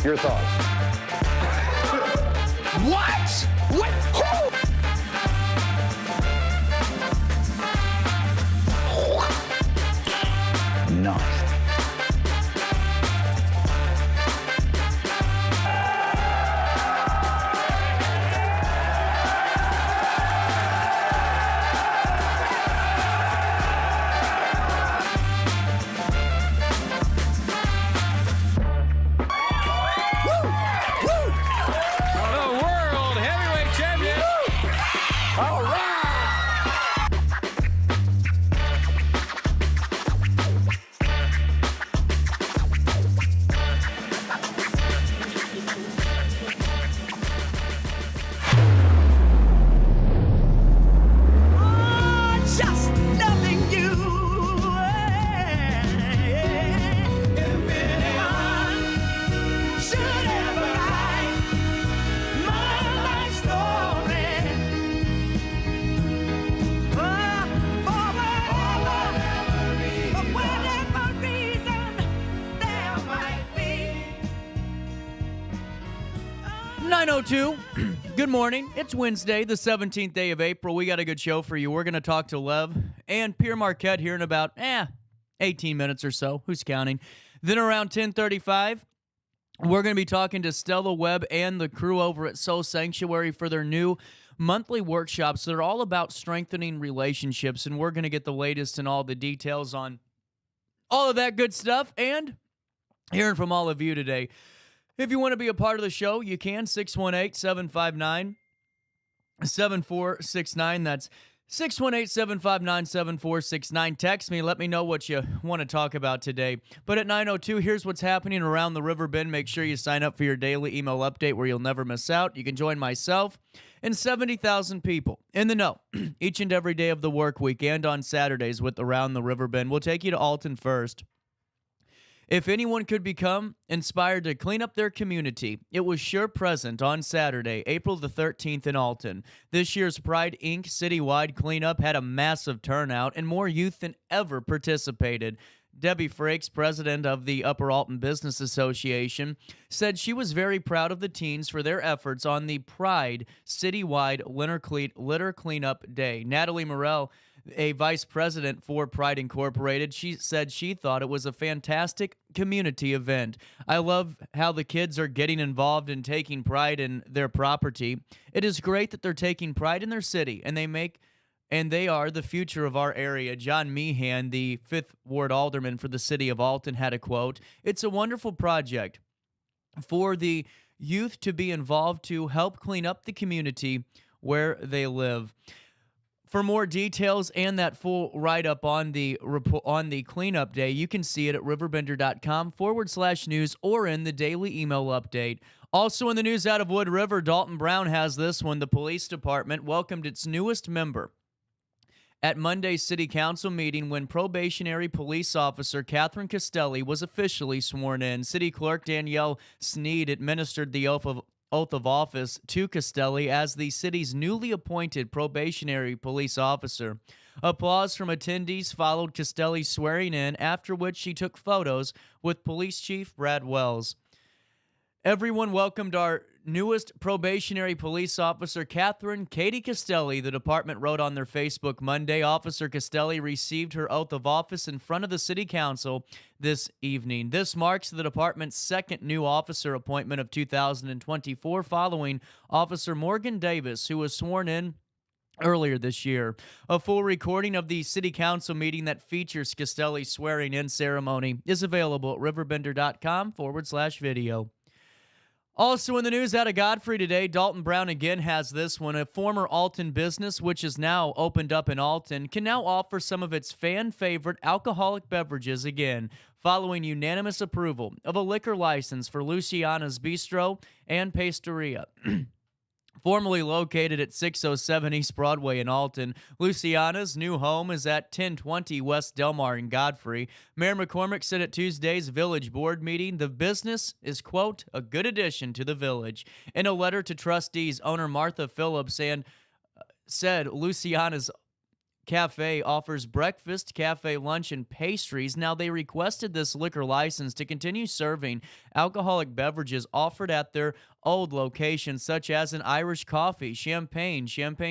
Your thoughts? What? What? Who? Nice. Good morning. It's Wednesday, the 17th day of April. We got a good show for you. We're going to talk to Lev and Pere Marquette here in about 18 minutes or so. Who's counting? Then around 10:35, we're going to be talking to Stella Webb and the crew over at Soul Sanctuary for their new monthly workshops that are all about strengthening relationships, and we're going to get the latest and all the details on all of that good stuff and hearing from all of you today. If you want to be a part of the show, you can. 618-759-7469. That's 618-759-7469. Text me. Let me know what you want to talk about today. But at 9:02, here's what's happening around the Riverbend. Make sure you sign up for your daily email update where you'll never miss out. You can join myself and 70,000 people in the know each and every day of the work week and on Saturdays with Around the Riverbend. We'll take you to Alton first. If anyone could become inspired to clean up their community, it was sure present on Saturday, April the 13th in Alton. This year's Pride Inc. citywide cleanup had a massive turnout and more youth than ever participated. Debbie Frakes, president of the Upper Alton Business Association, said she was very proud of the teens for their efforts on the Pride citywide litter cleanup day. Natalie Morrell, a vice president for Pride Incorporated, she said she thought it was a fantastic community event. I love how the kids are getting involved and taking pride in their property. It is great that they're taking pride in their city, and they are the future of our area. John Meehan, the 5th Ward Alderman for the city of Alton, had a quote, "It's a wonderful project for the youth to be involved to help clean up the community where they live." For more details and that full write-up on the cleanup day, you can see it at RiverBender.com/news or in the daily email update. Also in the news out of Wood River, Dalton Brown has this one. The police department welcomed its newest member at Monday's city council meeting when probationary police officer Catherine Castelli was officially sworn in. City clerk Danielle Sneed administered the oath of office to Castelli as the city's newly appointed probationary police officer. Applause from attendees followed Castelli's swearing in, after which she took photos with Police Chief Brad Wells. Everyone welcomed our newest probationary police officer, Catherine Katie Castelli, the department wrote on their Facebook Monday. Officer Castelli received her oath of office in front of the city council this evening. This marks the department's second new officer appointment of 2024, following Officer Morgan Davis, who was sworn in earlier this year. A full recording of the city council meeting that features Castelli's swearing-in ceremony is available at RiverBender.com/video. Also in the news out of Godfrey today, Dalton Brown again has this one. A former Alton business, which is now opened up in Alton, can now offer some of its fan-favorite alcoholic beverages again, following unanimous approval of a liquor license for Luciana's Bistro and Pastoria. Formerly located at 607 East Broadway in Alton, Luciana's new home is at 1020 West Delmar in Godfrey. Mayor McCormick said at Tuesday's Village Board meeting, the business is, quote, a good addition to the village. In a letter to trustees, owner Martha Phillips said Luciana's Cafe offers breakfast, cafe lunch, and pastries. Now, they requested this liquor license to continue serving alcoholic beverages offered at their old locations, such as an Irish coffee, champagne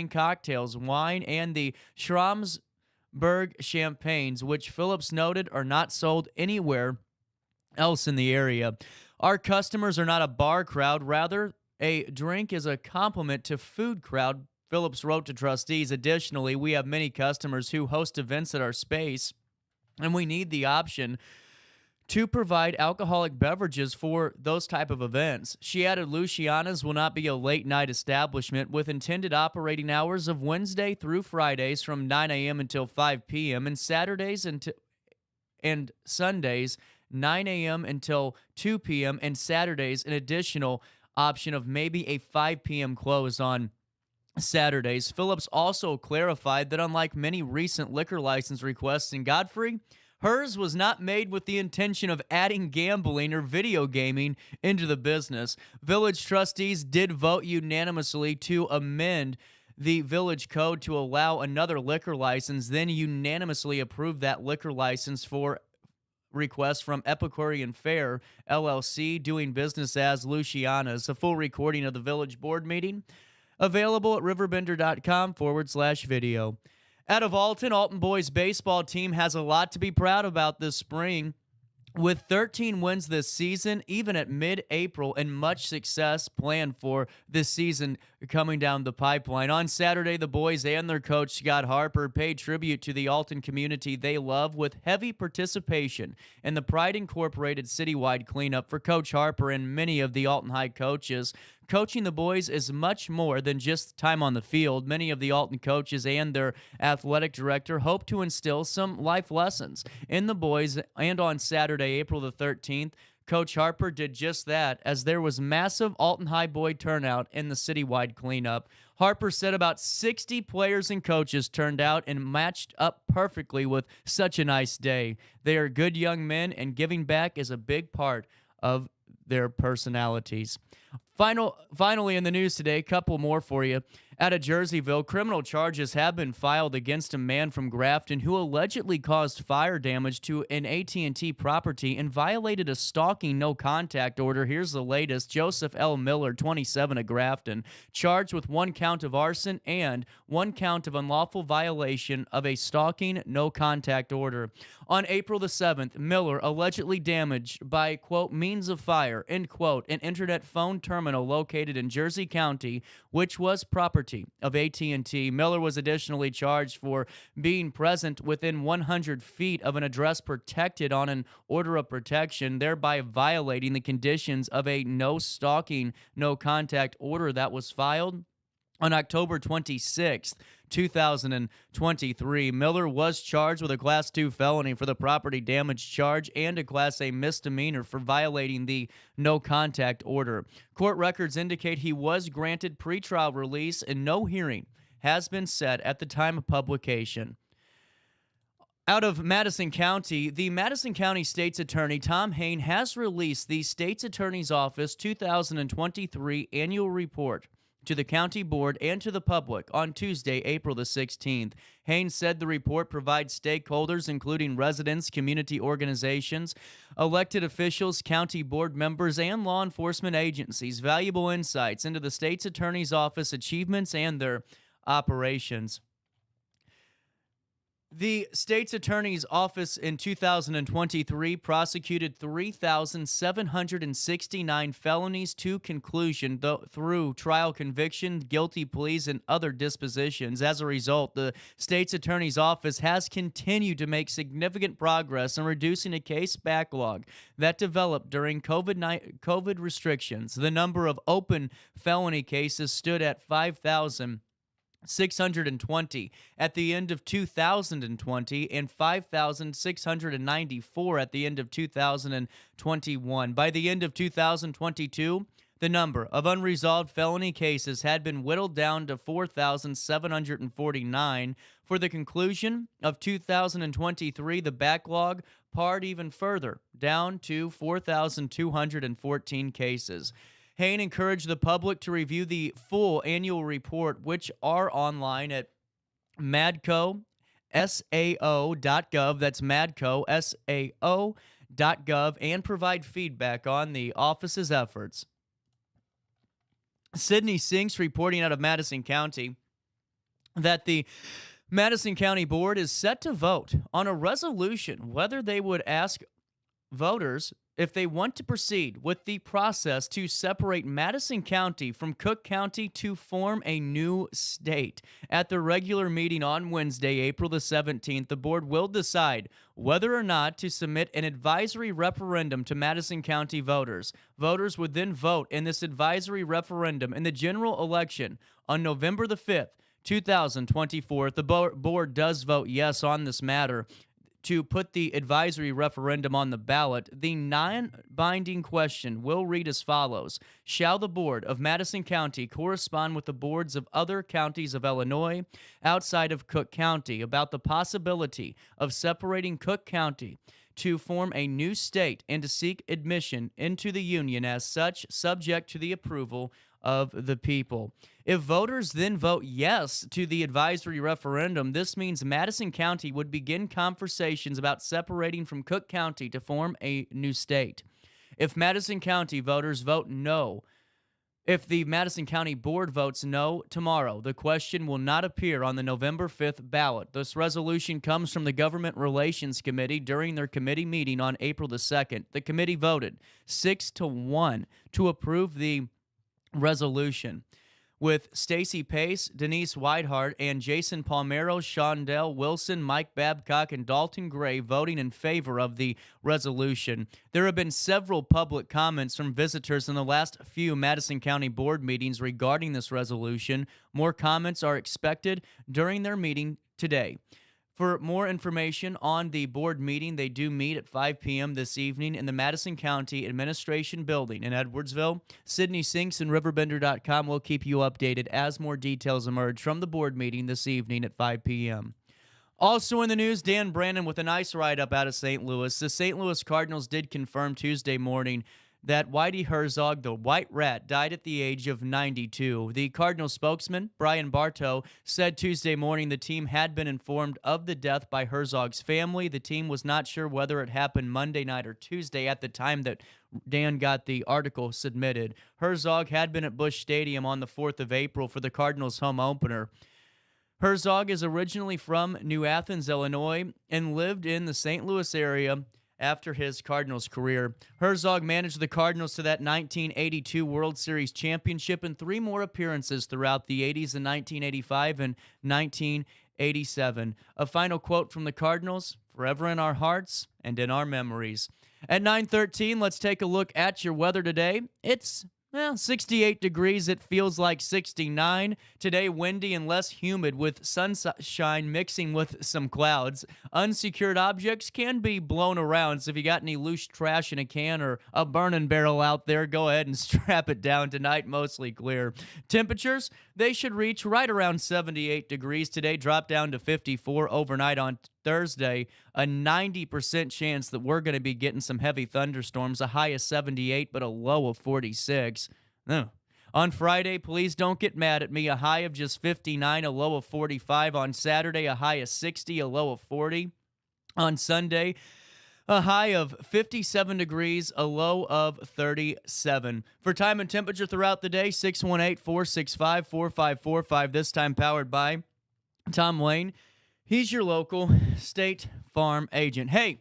cocktails, wine, and the Schramsberg champagnes, which Phillips noted are not sold anywhere else in the area. Our customers are not a bar crowd, rather, a drink is a complement to food crowd, Phillips wrote to trustees. Additionally, we have many customers who host events at our space, and we need the option to provide alcoholic beverages for those type of events. She added Luciana's will not be a late night establishment with intended operating hours of Wednesday through Fridays from 9 a.m. until 5 p.m. and Saturdays and Sundays 9 a.m. until 2 p.m. and Saturdays an additional option of maybe a 5 p.m. close on Saturdays. Phillips also clarified that unlike many recent liquor license requests in Godfrey, hers was not made with the intention of adding gambling or video gaming into the business. Village trustees did vote unanimously to amend the village code to allow another liquor license, then unanimously approved that liquor license for request from Epicurean Fair, LLC, doing business as Luciana's. A full recording of the village board meeting available at RiverBender.com/video. Out of Alton, Alton boys baseball team has a lot to be proud about this spring. With 13 wins this season, even at mid-April, and much success planned for this season coming down the pipeline. On Saturday, the boys and their coach, Scott Harper, paid tribute to the Alton community they love with heavy participation in the Pride Incorporated citywide cleanup for Coach Harper and many of the Alton High coaches. Coaching the boys is much more than just time on the field. Many of the Alton coaches and their athletic director hope to instill some life lessons in the boys. And on Saturday, April the 13th, Coach Harper did just that, as there was massive Alton High boy turnout in the citywide cleanup. Harper said about 60 players and coaches turned out and matched up perfectly with such a nice day. They are good young men, and giving back is a big part of their personalities. Finally, in the news today, a couple more for you. Out of Jerseyville, criminal charges have been filed against a man from Grafton who allegedly caused fire damage to an AT&T property and violated a stalking no-contact order. Here's the latest. Joseph L. Miller, 27, of Grafton, charged with 1 count of arson and 1 count of unlawful violation of a stalking no-contact order. On April the 7th, Miller allegedly damaged by, quote, means of fire, end quote, an internet phone terminal located in Jersey County, which was property of AT&T. Miller was additionally charged for being present within 100 feet of an address protected on an order of protection, thereby violating the conditions of a no-stalking, no-contact order that was filed on October 26th, 2023. Miller was charged with a Class 2 felony for the property damage charge and a Class A misdemeanor for violating the no-contact order. Court records indicate he was granted pretrial release and no hearing has been set at the time of publication. Out of Madison County, the Madison County State's Attorney Tom Hain has released the State's Attorney's Office 2023 annual report to the county board and to the public on Tuesday, April the 16th. Haynes said the report provides stakeholders, including residents, community organizations, elected officials, county board members, and law enforcement agencies, valuable insights into the state's attorney's office achievements and their operations. The state's attorney's office in 2023 prosecuted 3,769 felonies to conclusion through trial conviction, guilty pleas, and other dispositions. As a result, the state's attorney's office has continued to make significant progress in reducing a case backlog that developed during COVID restrictions. The number of open felony cases stood at 5,620 at the end of 2020 and 5,694 at the end of 2021. By the end of 2022, the number of unresolved felony cases had been whittled down to 4,749. For the conclusion of 2023, the backlog pared even further, down to 4,214 cases. Hain encouraged the public to review the full annual report, which are online at madco sao.gov. That's MADCO, sao.gov, and provide feedback on the office's efforts. Sydney Sinks reporting out of Madison County that the Madison County Board is set to vote on a resolution whether they would ask voters if they want to proceed with the process to separate Madison County from Cook County to form a new state. At the regular meeting on Wednesday, April the 17th, the board will decide whether or not to submit an advisory referendum to Madison County voters. Voters would then vote in this advisory referendum in the general election on November the 5th, 2024. If the board does vote yes on this matter, to put the advisory referendum on the ballot, the non-binding question will read as follows. Shall the board of Madison County correspond with the boards of other counties of Illinois outside of Cook County about the possibility of separating Cook County to form a new state and to seek admission into the union as such, subject to the approval of the people? If voters then vote yes to the advisory referendum, this means Madison County would begin conversations about separating from Cook County to form a new state. If Madison County voters vote no, if the Madison County Board votes no tomorrow, the question will not appear on the November 5th ballot. This resolution comes from the Government Relations Committee during their committee meeting on April the 2nd. The committee voted 6-1 to approve the resolution, with Stacey Pace, Denise Whitehart, and Jason Palmero, Shondell Wilson, Mike Babcock, and Dalton Gray voting in favor of the resolution. There have been several public comments from visitors in the last few Madison County Board meetings regarding this resolution. More comments are expected during their meeting today. For more information on the board meeting, they do meet at 5 p.m. this evening in the Madison County Administration Building in Edwardsville. Sydney Sinks and RiverBender.com will keep you updated as more details emerge from the board meeting this evening at 5 p.m. Also in the news, Dan Brandon with a nice write-up out of St. Louis. The St. Louis Cardinals did confirm Tuesday morning that Whitey Herzog, the White Rat, died at the age of 92. The Cardinals spokesman, Brian Bartow, said Tuesday morning the team had been informed of the death by Herzog's family. The team was not sure whether it happened Monday night or Tuesday at the time that Dan got the article submitted. Herzog had been at Busch Stadium on the 4th of April for the Cardinals' home opener. Herzog is originally from New Athens, Illinois, and lived in the St. Louis area after his Cardinals career. Herzog managed the Cardinals to that 1982 World Series championship and 3 more appearances throughout the 80s in 1985 and 1987. A final quote from the Cardinals: "Forever in our hearts and in our memories." At 9:13, let's take a look at your weather today. It's 68 degrees. It feels like 69. Today, windy and less humid with sunshine mixing with some clouds. Unsecured objects can be blown around, so if you got any loose trash in a can or a burning barrel out there, go ahead and strap it down tonight. Mostly clear. Temperatures, they should reach right around 78 degrees today, drop down to 54 overnight on Thursday. A 90% chance that we're going to be getting some heavy thunderstorms, a high of 78 but a low of 46. On Friday, please don't get mad at me, a high of just 59, a low of 45. On Saturday, a high of 60, a low of 40. On Sunday, a high of 57 degrees, a low of 37. For time and temperature throughout the day, 618-465-4545, this time powered by Tom Lane. He's your local State Farm agent. Hey,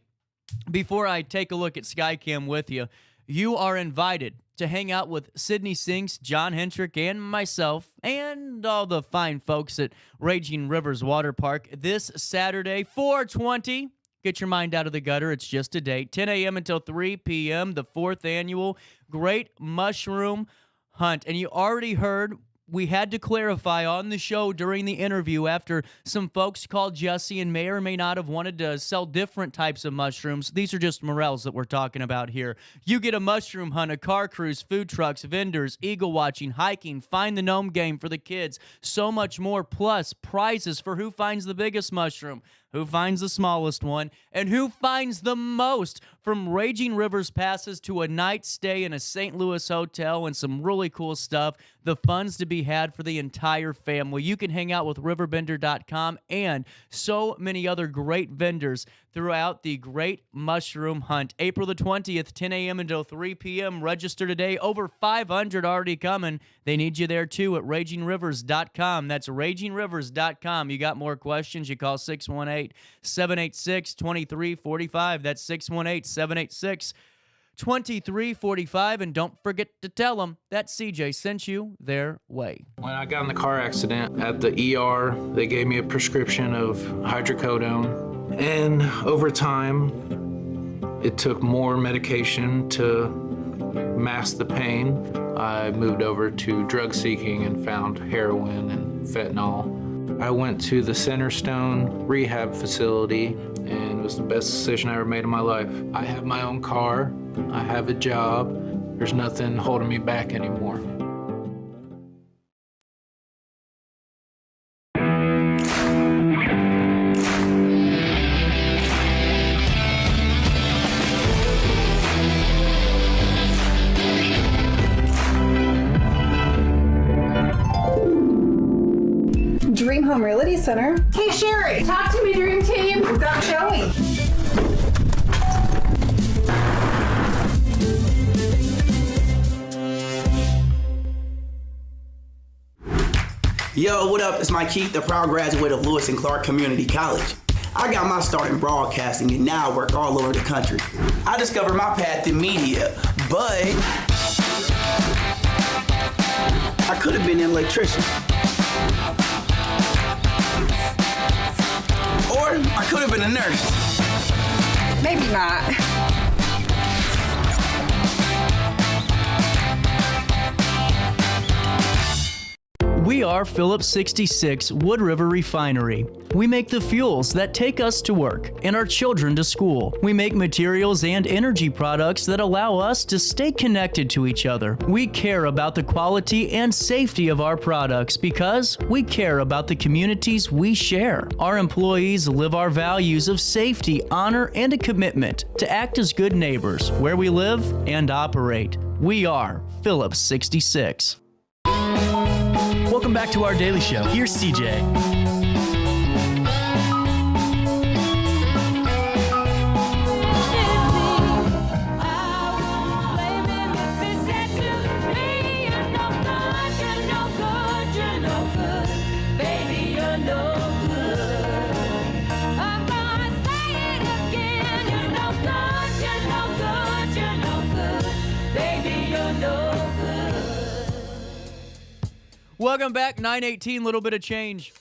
before I take a look at Skycam with you, you are invited to hang out with Sydney Sinks, John Hendrick, and myself, and all the fine folks at Raging Rivers Water Park this Saturday, 4/20. Get your mind out of the gutter. It's just a date. 10 a.m. until 3 p.m., the 4th annual Great Mushroom Hunt. And you already heard we had to clarify on the show during the interview after some folks called Jesse and may or may not have wanted to sell different types of mushrooms. These are just morels that we're talking about here. You get a mushroom hunt, a car cruise, food trucks, vendors, eagle watching, hiking, find the gnome game for the kids, so much more, plus prizes for who finds the biggest mushroom, who finds the smallest one, and who finds the most. From Raging Rivers passes to a night stay in a St. Louis hotel and some really cool stuff. The fun's to be had for the entire family. You can hang out with RiverBender.com and so many other great vendors throughout the Great Mushroom Hunt. April the 20th, 10 a.m. until 3 p.m. Register today. Over 500 already coming. They need you there too at RagingRivers.com. That's RagingRivers.com. You got more questions? You call 618-786-2345. That's 618-786-2345. And don't forget to tell them that CJ sent you their way. When I got in the car accident at the ER, they gave me a prescription of hydrocodone. And over time, it took more medication to mask the pain. I moved over to drug seeking and found heroin and fentanyl. I went to the Centerstone rehab facility, and it was the best decision I ever made in my life. I have my own car, I have a job, there's nothing holding me back anymore. Dream Home Realty Center. Hey, Sherry, talk to me, Dream Team. We've got Joey. Yo, what up? It's Mike Keith, the proud graduate of Lewis and Clark Community College. I got my start in broadcasting and now I work all over the country. I discovered my path in media, but I could have been an electrician. Or I could have been a nurse. Maybe not. We are Phillips 66 Wood River Refinery. We make the fuels that take us to work and our children to school. We make materials and energy products that allow us to stay connected to each other. We care about the quality and safety of our products because we care about the communities we share. Our employees live our values of safety, honor, and a commitment to act as good neighbors where we live and operate. We are Phillips 66. Welcome back to our daily show. Here's CJ. Welcome back, 918, little bit of change.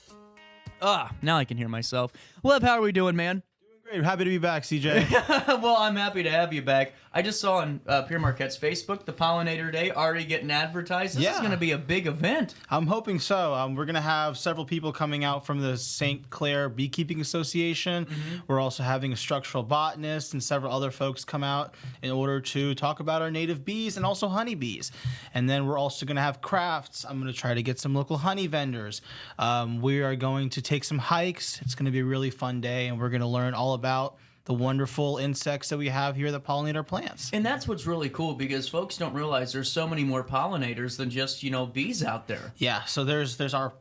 Now I can hear myself. Lev, how are we doing, man? Great. Happy to be back, CJ. Well, I'm happy to have you back. I just saw on Pere Marquette's Facebook, the Pollinator Day already getting advertised. This is going to be a big event. I'm hoping so. We're going to have several people coming out from the St. Clair Beekeeping Association. Mm-hmm. We're also having a structural botanist and several other folks come out in order to talk about our native bees and also honeybees. And then we're also going to have crafts. I'm going to try to get some local honey vendors. We are going to take some hikes. It's going to be a really fun day, and we're going to learn all about the wonderful insects that we have here that pollinate our plants. And that's what's really cool, because folks don't realize there's so many more pollinators than just, bees out there. Yeah, so there's our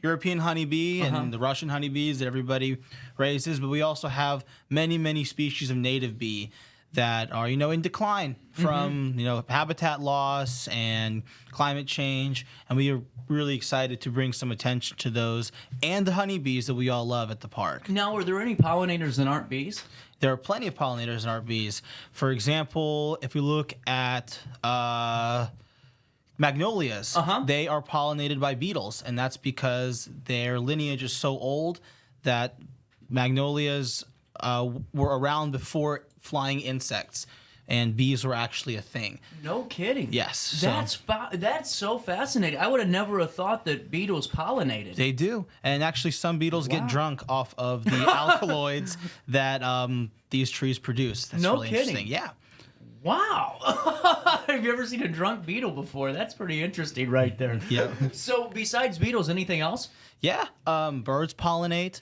European honeybee and the Russian honeybees that everybody raises, but we also have many, many species of native bee that are, in decline from, habitat loss and climate change. And we are really excited to bring some attention to those and the honeybees that we all love at the park. Now, are there any pollinators that aren't bees? There are plenty of pollinators that aren't bees. For example, if we look at magnolias, they are pollinated by beetles, and that's because their lineage is so old that magnolias were around before flying insects, and bees were actually a thing. No kidding. Yes. That's so fascinating. I would have never thought that beetles pollinated. They do. And actually some beetles get drunk off of the alkaloids that these trees produce. That's really interesting. Yeah. Wow. Have you ever seen a drunk beetle before? That's pretty interesting right there. Yeah. So besides beetles, anything else? Yeah. Birds pollinate.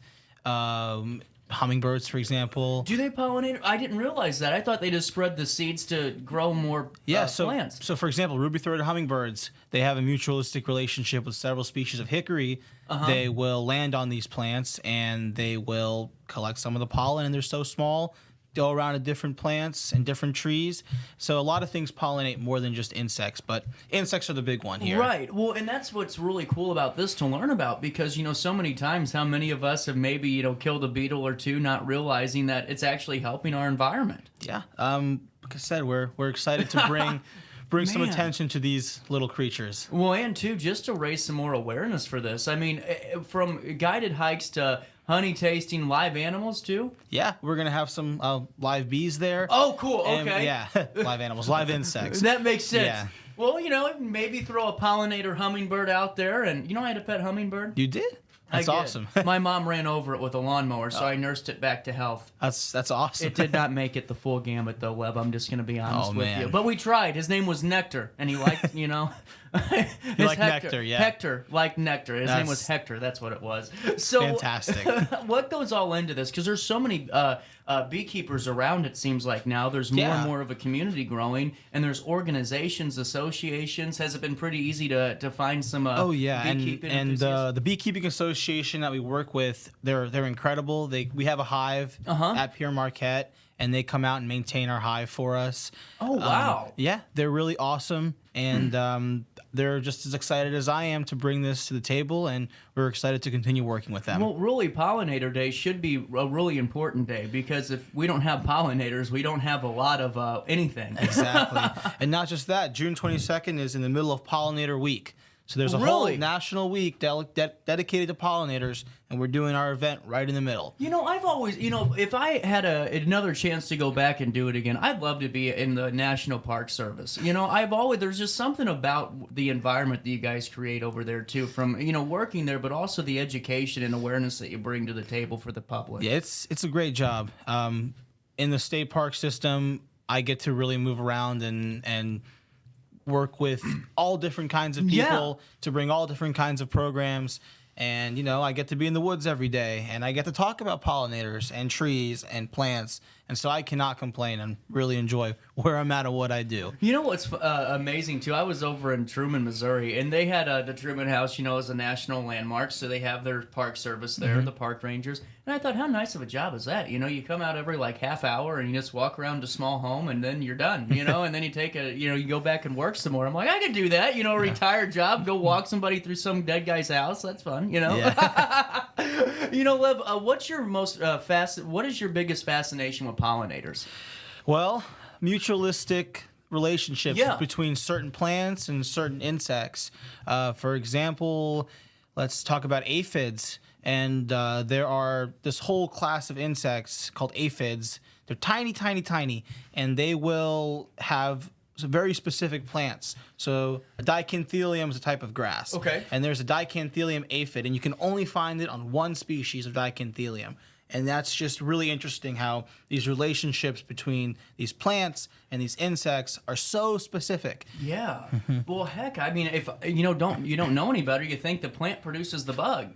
hummingbirds, for example. Do they pollinate? I didn't realize that. I thought they just spread the seeds to grow more plants. So for example, ruby-throated hummingbirds, they have a mutualistic relationship with several species of hickory. They will land on these plants and they will collect some of the pollen, and they're so small, go around to different plants and different trees. So a lot of things pollinate more than just insects, but insects are the big one here. Right. Well, and that's what's really cool about this to learn about, because, so many times how many of us have maybe, killed a beetle or two, not realizing that it's actually helping our environment. Yeah. Like I said, we're excited to bring some attention to these little creatures. Well, and too, just to raise some more awareness for this. I mean, from guided hikes to honey tasting live animals too? Yeah, we're going to have some live bees there. Oh, cool. And, okay. yeah, live animals, live insects. That makes sense. Yeah. Well, maybe throw a pollinator hummingbird out there. And, I had a pet hummingbird. You did? That's awesome. My mom ran over it with a lawnmower, so I nursed it back to health. That's awesome. It did not make it the full gamut, though, Webb. I'm just going to be honest with man. you. But we tried. His name was Nectar, and he liked, He liked Hector, nectar, yeah. Hector liked nectar. His name was Hector. That's what it was. So fantastic. What goes all into this? Because there's so many beekeepers around, it seems like now. There's more and more of a community growing, and there's organizations, associations. Has it been pretty easy to find some beekeeping enthusiasts? The beekeeping association that we work with, they're incredible. We have a hive at Pere Marquette, and they come out and maintain our hive for us. Oh, wow. Yeah, they're really awesome, and they're just as excited as I am to bring this to the table, and we're excited to continue working with them. Well, really, Pollinator Day should be a really important day, because if we don't have pollinators, we don't have a lot of anything. Exactly. And not just that, June 22nd is in the middle of Pollinator Week. So there's a whole national week dedicated to pollinators, and we're doing our event right in the middle. I've always, if I had another chance to go back and do it again, I'd love to be in the National Park Service. There's just something about the environment that you guys create over there too, from, working there, but also the education and awareness that you bring to the table for the public. Yeah, it's a great job. In the state park system, I get to really move around and work with all different kinds of people to bring all different kinds of programs. And, I get to be in the woods every day, and I get to talk about pollinators and trees and plants. And so I cannot complain and really enjoy where I'm at and what I do. You know what's amazing, too? I was over in Truman, Missouri, and they had the Truman House, as a national landmark. So they have their park service there, the park rangers. And I thought, how nice of a job is that? You come out every half hour and you just walk around a small home, and then you're done, and then you take you go back and work some more. I'm like, I could do that, a retired job, go walk somebody through some dead guy's house. That's fun, Yeah. Lev, what's your what is your biggest fascination with pollinators? Well, mutualistic relationships between certain plants and certain insects. For example, let's talk about aphids. And there are this whole class of insects called aphids. They're tiny, tiny, tiny, and they will have very specific plants. So a dicanthelium is a type of grass. Okay. And there's a dicanthelium aphid, and you can only find it on one species of dicanthelium. And that's just really interesting how these relationships between these plants and these insects are so specific. Yeah. Well, heck, I mean, if you don't know any better, you think the plant produces the bug,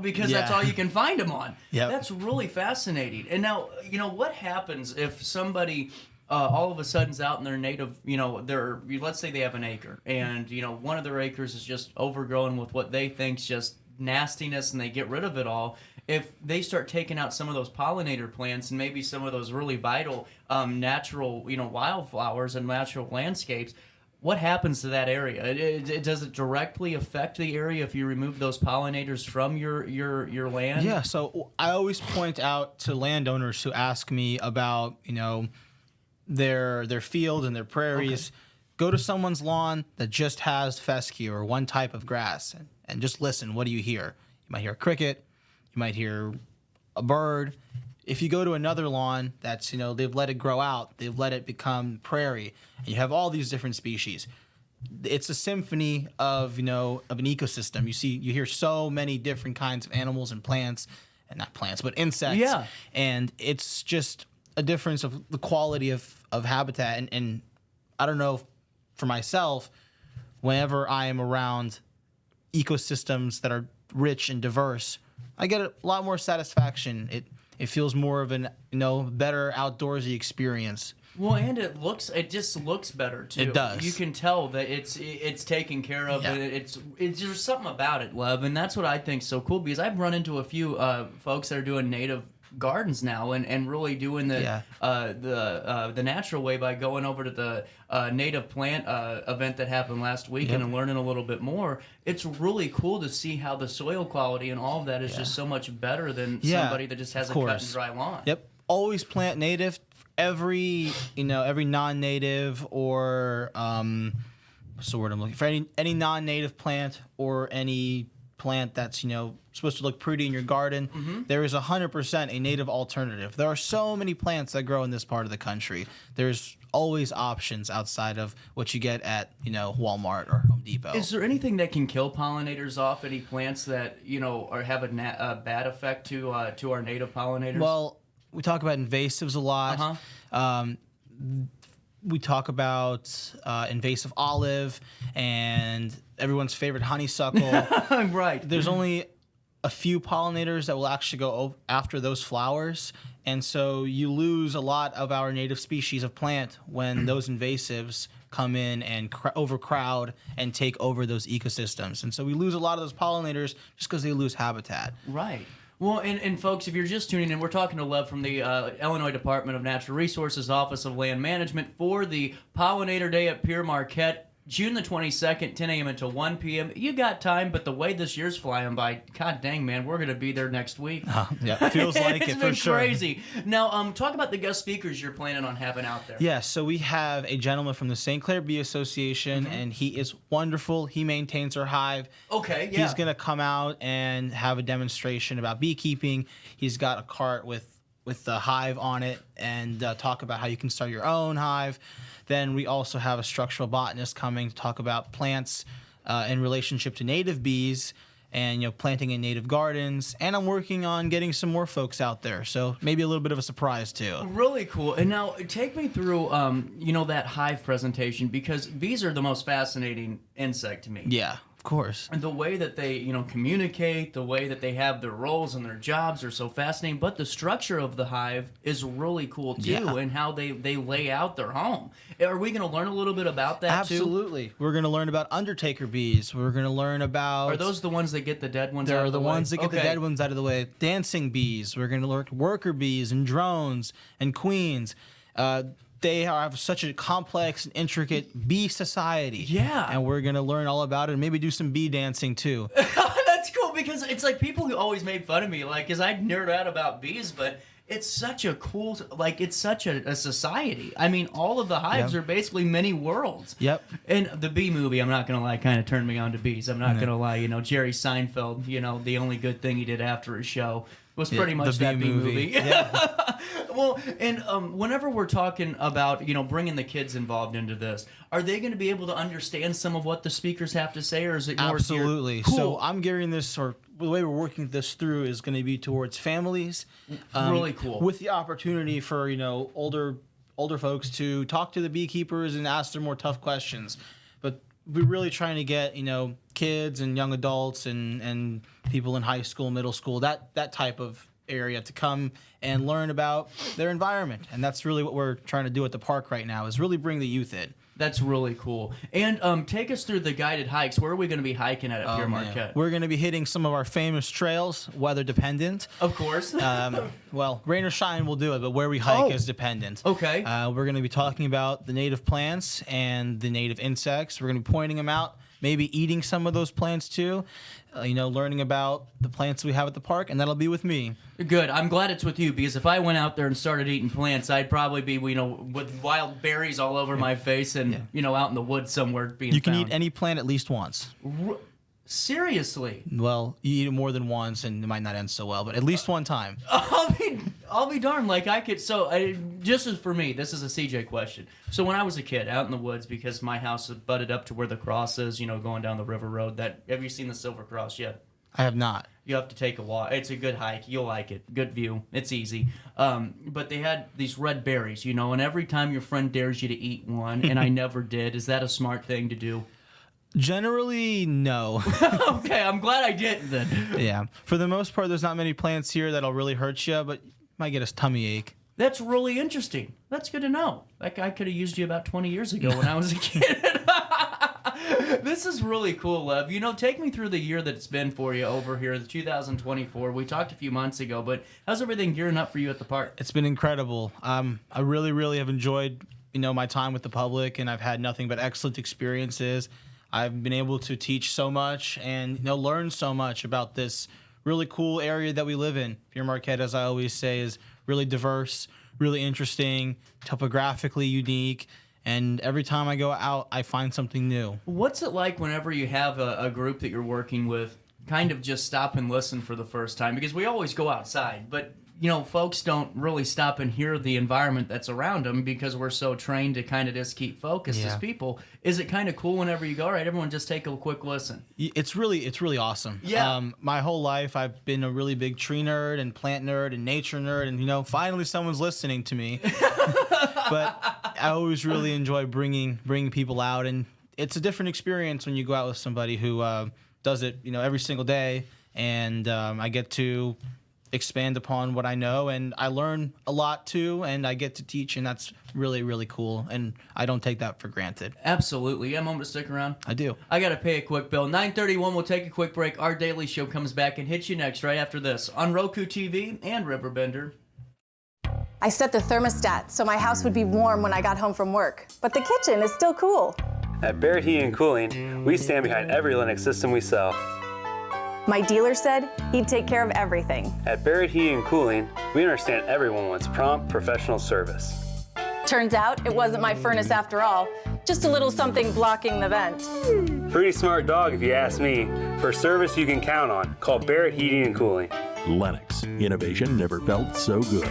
because that's all you can find them on. Yep. That's really fascinating. And now, what happens if somebody all of a sudden's out in their native, let's say they have an acre, and one of their acres is just overgrown with what they think's just nastiness, and they get rid of it all. If they start taking out some of those pollinator plants and maybe some of those really vital natural wildflowers and natural landscapes, what happens to that area? Does it directly affect the area if you remove those pollinators from your land? Yeah, so I always point out to landowners who ask me about their fields and their prairies. Okay. Go to someone's lawn that just has fescue or one type of grass and just listen. What do you hear? You might hear a cricket. You might hear a bird. If you go to another lawn that's, they've let it grow out, they've let it become prairie, and you have all these different species. It's a symphony of, of an ecosystem. You hear so many different kinds of animals and plants, and not plants, but insects. Yeah. And it's just a difference of the quality of habitat. And I don't know, for myself, whenever I am around ecosystems that are rich and diverse, I get a lot more satisfaction. It feels more of an better outdoorsy experience. Well, and it just looks better too. It does. You can tell that it's taken care of, Yeah. and it's there's something about it, Lev, and that's what I think so cool, because I've run into a few folks that are doing native gardens now and really doing the natural way by going over to the native plant event that happened last weekend and learning a little bit more. It's really cool to see how the soil quality and all of that is just so much better than somebody that just has a cut and dry lawn. Yep. Always plant native. Every non-native or what's the word I'm looking for? Any non-native plant or any plant that's supposed to look pretty in your garden, there is 100% a native alternative. There are so many plants that grow in this part of the country. There's always options outside of what you get at Walmart or Home Depot. Is there anything that can kill pollinators off any plants that or have a bad effect to our native pollinators? Well, we talk about invasives a lot. We talk about invasive olive and everyone's favorite honeysuckle. Right. There's only a few pollinators that will actually go after those flowers. And so you lose a lot of our native species of plant when those invasives come in and overcrowd and take over those ecosystems. And so we lose a lot of those pollinators just because they lose habitat. Right. Well, and folks, if you're just tuning in, we're talking to Lev from the Illinois Department of Natural Resources Office of Land Management for the Pollinator Day at Pere Marquette, June the 22nd, 10 a.m. until 1 p.m. You got time, but the way this year's flying by, god dang, man, we're going to be there next week. Yeah, feels like it for sure. It's been crazy. Now, talk about the guest speakers you're planning on having out there. Yeah, so we have a gentleman from the St. Clair Bee Association, and he is wonderful. He maintains our hive. Okay, yeah. He's going to come out and have a demonstration about beekeeping. He's got a cart with the hive on it and talk about how you can start your own hive. Then we also have a structural botanist coming to talk about plants in relationship to native bees and planting in native gardens. And I'm working on getting some more folks out there, so maybe a little bit of a surprise too. Really cool. And now take me through that hive presentation, because bees are the most fascinating insect to me. Yeah. Of course. And the way that they, communicate, the way that they have their roles and their jobs are so fascinating. But the structure of the hive is really cool too, and how they lay out their home. Are we going to learn a little bit about that too? Absolutely. We're going to learn about undertaker bees. We're going to learn about... Are those the ones that get the dead ones out of the way? They're the ones that get the dead ones out of the way. Dancing bees. We're going to learn worker bees and drones and queens. They have such a complex and intricate bee society. Yeah. And we're going to learn all about it and maybe do some bee dancing too. That's cool, because it's like people who always made fun of me, because I nerd out about bees, but it's such a cool, it's such a society. I mean, all of the hives are basically many worlds. Yep. And the bee movie, I'm not going to lie, kind of turned me on to bees. I'm not going to lie. Jerry Seinfeld, the only good thing he did after his show was pretty much that bee movie. Yeah. Well, and whenever we're talking about, bringing the kids involved into this, are they going to be able to understand some of what the speakers have to say, or is it more Absolutely. Cool. So I'm gearing this, or the way we're working this through is going to be towards families. Really cool. With the opportunity for, older folks to talk to the beekeepers and ask them more tough questions. But we're really trying to get, kids and young adults and people in high school, middle school, that type of area to come and learn about their environment. And that's really what we're trying to do at the park right now, is really bring the youth in. That's really cool. And take us through the guided hikes. Where are we going to be hiking at Pere Marquette? We're going to be hitting some of our famous trails, weather dependent. Of course. Well, rain or shine, we'll do it, but where we hike is dependent. Okay. We're going to be talking about the native plants and the native insects. We're going to be pointing them out, maybe eating some of those plants too. Learning about the plants we have at the park, and that'll be with me. Good. I'm glad it's with you, because if I went out there and started eating plants, I'd probably be, with wild berries all over my face and, out in the woods somewhere being You can found. eat any plant at least once. Seriously? Well, you eat it more than once, and it might not end so well, but at least one time. I'll be darned. I could. So, just as for me, this is a CJ question. So, when I was a kid, out in the woods, because my house is butted up to where the cross is, going down the river road. Have you seen the Silver Cross yet? I have not. You have to take a walk. It's a good hike. You'll like it. Good view. It's easy. But they had these red berries, and every time your friend dares you to eat one, and I never did. Is that a smart thing to do? Generally, no. Okay, I'm glad I didn't then. Yeah. For the most part, there's not many plants here that'll really hurt you, but might get a tummy ache. That's really interesting. That's good to know. Like, I could have used you about 20 years ago when I was a kid. This is really cool, Lev. You know, take me through the year that it's been for you over here, the 2024. We talked a few months ago, but how's everything gearing up for you at the park? It's been incredible. I really, really have enjoyed, my time with the public, and I've had nothing but excellent experiences. I've been able to teach so much and learn so much about this really cool area that we live in. Pere Marquette, as I always say, is really diverse, really interesting, topographically unique. And every time I go out, I find something new. What's it like whenever you have a group that you're working with kind of just stop and listen for the first time? Because we always go outside, but, folks don't really stop and hear the environment that's around them because we're so trained to kind of just keep focused as people. Is it kind of cool whenever you go, all right, everyone just take a quick listen? It's really awesome. Yeah. My whole life, I've been a really big tree nerd and plant nerd and nature nerd, and, finally someone's listening to me. But I always really enjoy bringing people out, and it's a different experience when you go out with somebody who does it, every single day, and I get to expand upon what I know, and I learn a lot too, and I get to teach, and that's really, really cool, and I don't take that for granted. Absolutely. You have a moment to stick around? I do. I got to pay a quick bill. 9:31, we'll take a quick break. Our daily show comes back and hits you next right after this on Roku TV and Riverbender. I set the thermostat so my house would be warm when I got home from work, but the kitchen is still cool. At Barrett Heating and Cooling, we stand behind every Linux system we sell. My dealer said he'd take care of everything. At Barrett Heating and Cooling, we understand everyone wants prompt, professional service. Turns out it wasn't my furnace after all, just a little something blocking the vent. Pretty smart dog if you ask me. For service you can count on, call Barrett Heating and Cooling. Lennox, innovation never felt so good.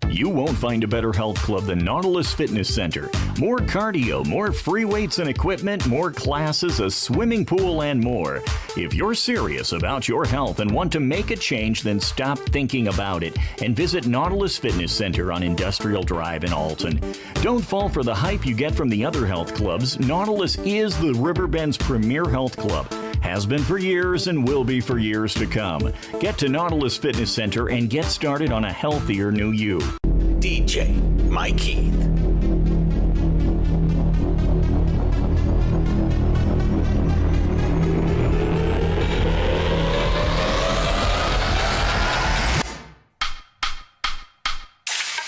You won't find a better health club than Nautilus Fitness Center. More cardio, more free weights and equipment, more classes, a swimming pool, and more. If you're serious about your health and want to make a change, then stop thinking about it and visit Nautilus Fitness Center on Industrial Drive in Alton. Don't fall for the hype you get from the other health clubs. Nautilus is the Riverbend's premier health club. Has been for years and will be for years to come. Get to Nautilus Fitness Center and get started on a healthier new you. DJ Mike Keith.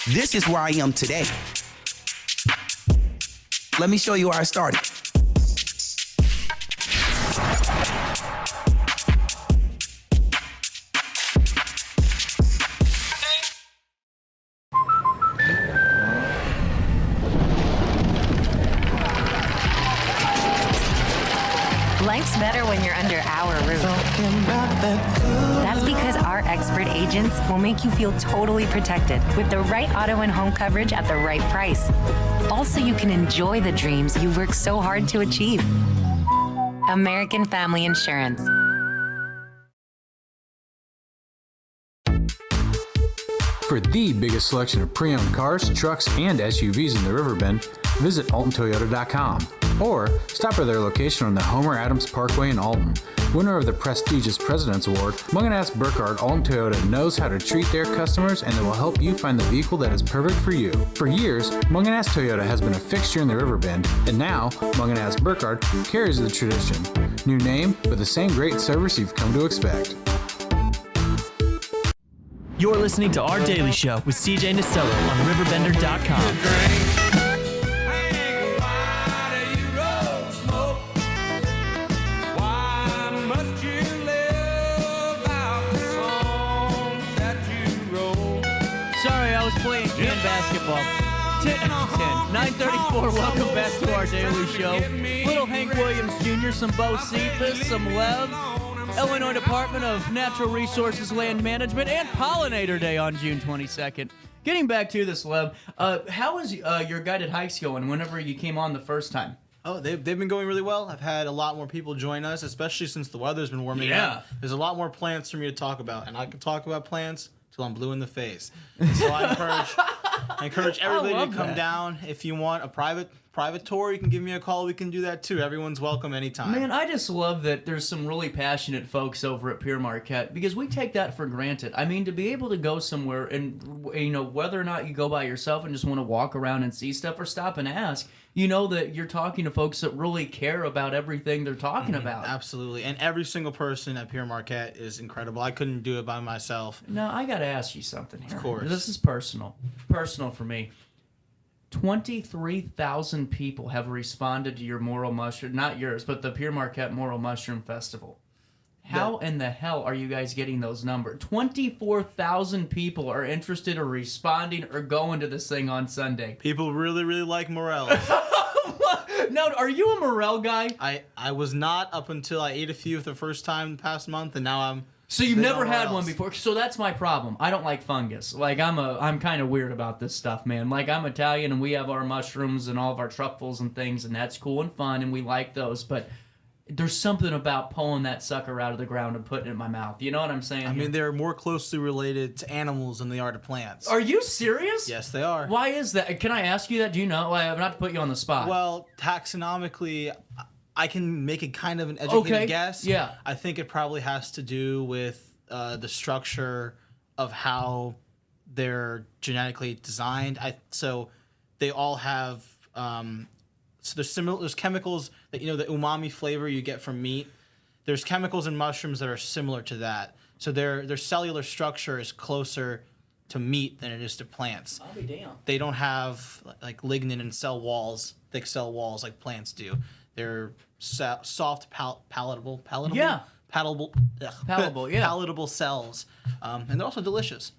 This is where I am today. Let me show you where I started. Life's better when you're under our roof. That's because our expert agents will make you feel totally protected with the right auto and home coverage at the right price. Also, you can enjoy the dreams you work so hard to achieve. American Family Insurance. For the biggest selection of pre-owned cars, trucks, and SUVs in the Riverbend, visit AltonToyota.com or stop by their location on the Homer Adams Parkway in Alton. Winner of the prestigious President's Award, Mungan Burkhardt Alton Toyota knows how to treat their customers, and they will help you find the vehicle that is perfect for you. For years, Mungan Toyota has been a fixture in the Riverbend, and now Mungan Burkhardt carries the tradition. New name, but the same great service you've come to expect. You're listening to Our Daily Show with CJ and Stella on RiverBender.com. Sorry, I was playing can basketball. 9:34, welcome back to Our Daily Show. Little Hank Williams Jr., some Bo Cephas, some Lev. Illinois Department of Natural Resources Land Management, and Pollinator Day on June 22nd. Getting back to this, Lev, how is your guided hikes going whenever you came on the first time? Oh, they've been going really well. I've had a lot more people join us, especially since the weather's been warming up. There's a lot more plants for me to talk about, and I can talk about plants till I'm blue in the face. So I encourage everybody to come down if you want a private private tour, you can give me a call. We can do that too. Everyone's welcome anytime. Man, I just love that there's some really passionate folks over at Pere Marquette because we take that for granted. I mean, to be able to go somewhere and, you know, whether or not you go by yourself and just want to walk around and see stuff or stop and ask, you know that you're talking to folks that really care about everything they're talking about. Absolutely. And every single person at Pere Marquette is incredible. I couldn't do it by myself. Now, I got to ask you something here. Of course. This is personal. Personal for me. 23,000 people have responded to your Morel Mushroom, not yours, but the Pere Marquette Morel Mushroom Festival. How in the hell are you guys getting those numbers? 24,000 people are interested or responding or going to this thing on Sunday. People really, really like morels. Now, are you a morel guy? I was not up until I ate a few for the first time the past month, and now I'm... So you've never had one before. So that's my problem. I don't like fungus. Like I'm kind of weird about this stuff, man. Like I'm Italian and we have our mushrooms and all of our truffles and things, and that's cool and fun, and we like those. But there's something about pulling that sucker out of the ground and putting it in my mouth. You know what I'm saying? I mean, they're more closely related to animals than they are to plants. Are you serious? Yes, they are. Why is that? Can I ask you that? Do you know? Not to put you on the spot. Well, taxonomically, I can make it kind of an educated guess. Yeah. I think it probably has to do with the structure of how they're genetically designed. So they all have so there's similar. There's chemicals that, you know, the umami flavor you get from meat. There's chemicals in mushrooms that are similar to that. So their cellular structure is closer to meat than it is to plants. I'll be damned. They don't have like lignin and cell walls, thick cell walls like plants do. They're soft, palatable. Yeah. Palatable, yeah. Palatable cells. And they're also delicious.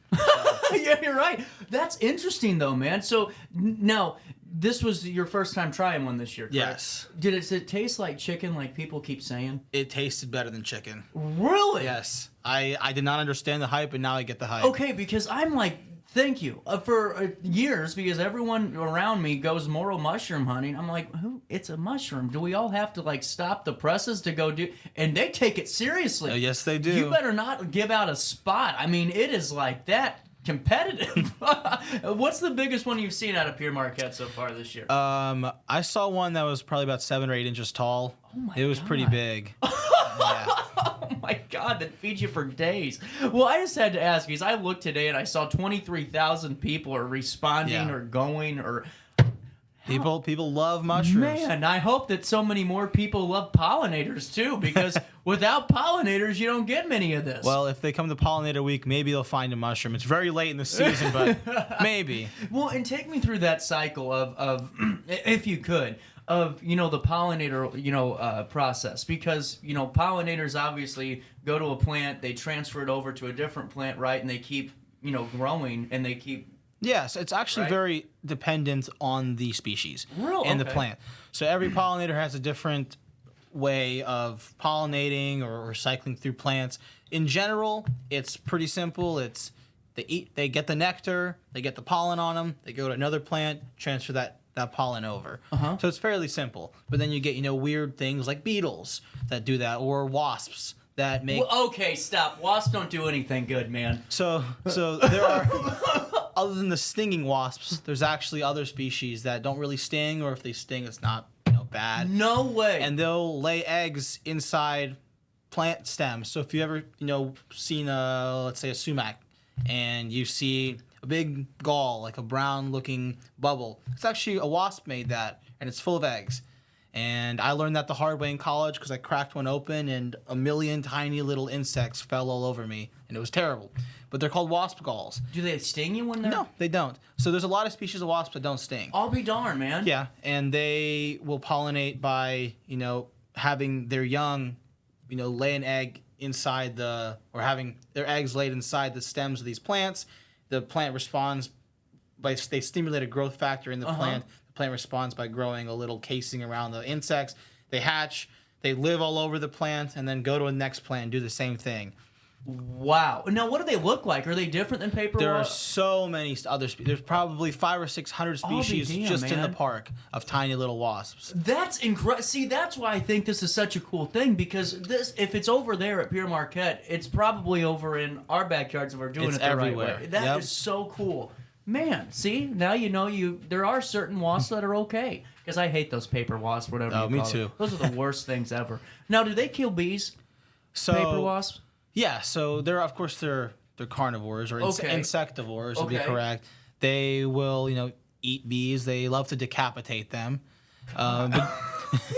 Yeah, you're right. That's interesting, though, man. So, now, this was your first time trying one this year, correct? Yes. Did it taste like chicken, like people keep saying? It tasted better than chicken. Really? Yes. I did not understand the hype, and now I get the hype. Okay, because I'm like, thank you. For years, because everyone around me goes morel mushroom hunting, I'm like, who? It's a mushroom. Do we all have to, like, stop the presses to go do... And they take it seriously. Yes, they do. You better not give out a spot. I mean, it is like that competitive. What's the biggest one you've seen out of Pere Marquette so far this year? I saw one that was probably about 7 or 8 inches tall. Oh my It was God. pretty big. Yeah. Oh my God, that feeds you for days. Well, I just had to ask because I looked today and I saw 23,000 people are responding or going or... People love mushrooms. Man, I hope that so many more people love pollinators too, because without pollinators, you don't get many of this. Well, if they come to Pollinator Week, maybe they'll find a mushroom. It's very late in the season, but maybe. Well, and take me through that cycle of if you could, of, you know, the pollinator, you know, process, because, you know, pollinators obviously go to a plant, they transfer it over to a different plant, right, and they keep, you know, growing, and they keep... Yes, it's actually very dependent on the species and the plant. So every pollinator has a different way of pollinating or cycling through plants. In general, it's pretty simple. It's they get the nectar, they get the pollen on them, they go to another plant, transfer that pollen over. So it's fairly simple. But then you get, you know, weird things like beetles that do that, or wasps that make... Well, okay, stop. Wasps don't do anything good, man. So there are... Other than the stinging wasps, there's actually other species that don't really sting, or if they sting, it's not, you know, bad. No way. And they'll lay eggs inside plant stems. So if you ever, you know, seen let's say a sumac, and you see a big gall, like a brown-looking bubble, it's actually a wasp made that, and it's full of eggs. And I learned that the hard way in college because I cracked one open and a million tiny little insects fell all over me, and it was terrible. But they're called wasp galls. Do they sting you when they're... No, they don't. So there's a lot of species of wasps that don't sting. I'll be darned, man. Yeah, and they will pollinate by, you know, having their young, you know, lay an egg inside or having their eggs laid inside the stems of these plants. The plant responds they stimulate a growth factor in the plant. The plant responds by growing a little casing around the insects. They hatch, they live all over the plant, and then go to a next plant and do the same thing. Wow. Now, what do they look like? Are they different than paper There are wasps? so many other species. There's probably 500 or 600 species just in the park of tiny little wasps. That's incredible. See, that's why I think this is such a cool thing, because this, if it's over there at Pere Marquette, it's probably over in our backyards if we're doing It's it the everywhere. right way. That is so cool. Man, see, now you know there are certain wasps that are okay. Because I hate those paper wasps, whatever you call me them. too. Those are the worst things ever. Now, do they kill bees? Paper wasps? Yeah, so they're carnivores or insectivores to be correct. They will, eat bees. They love to decapitate them. Oh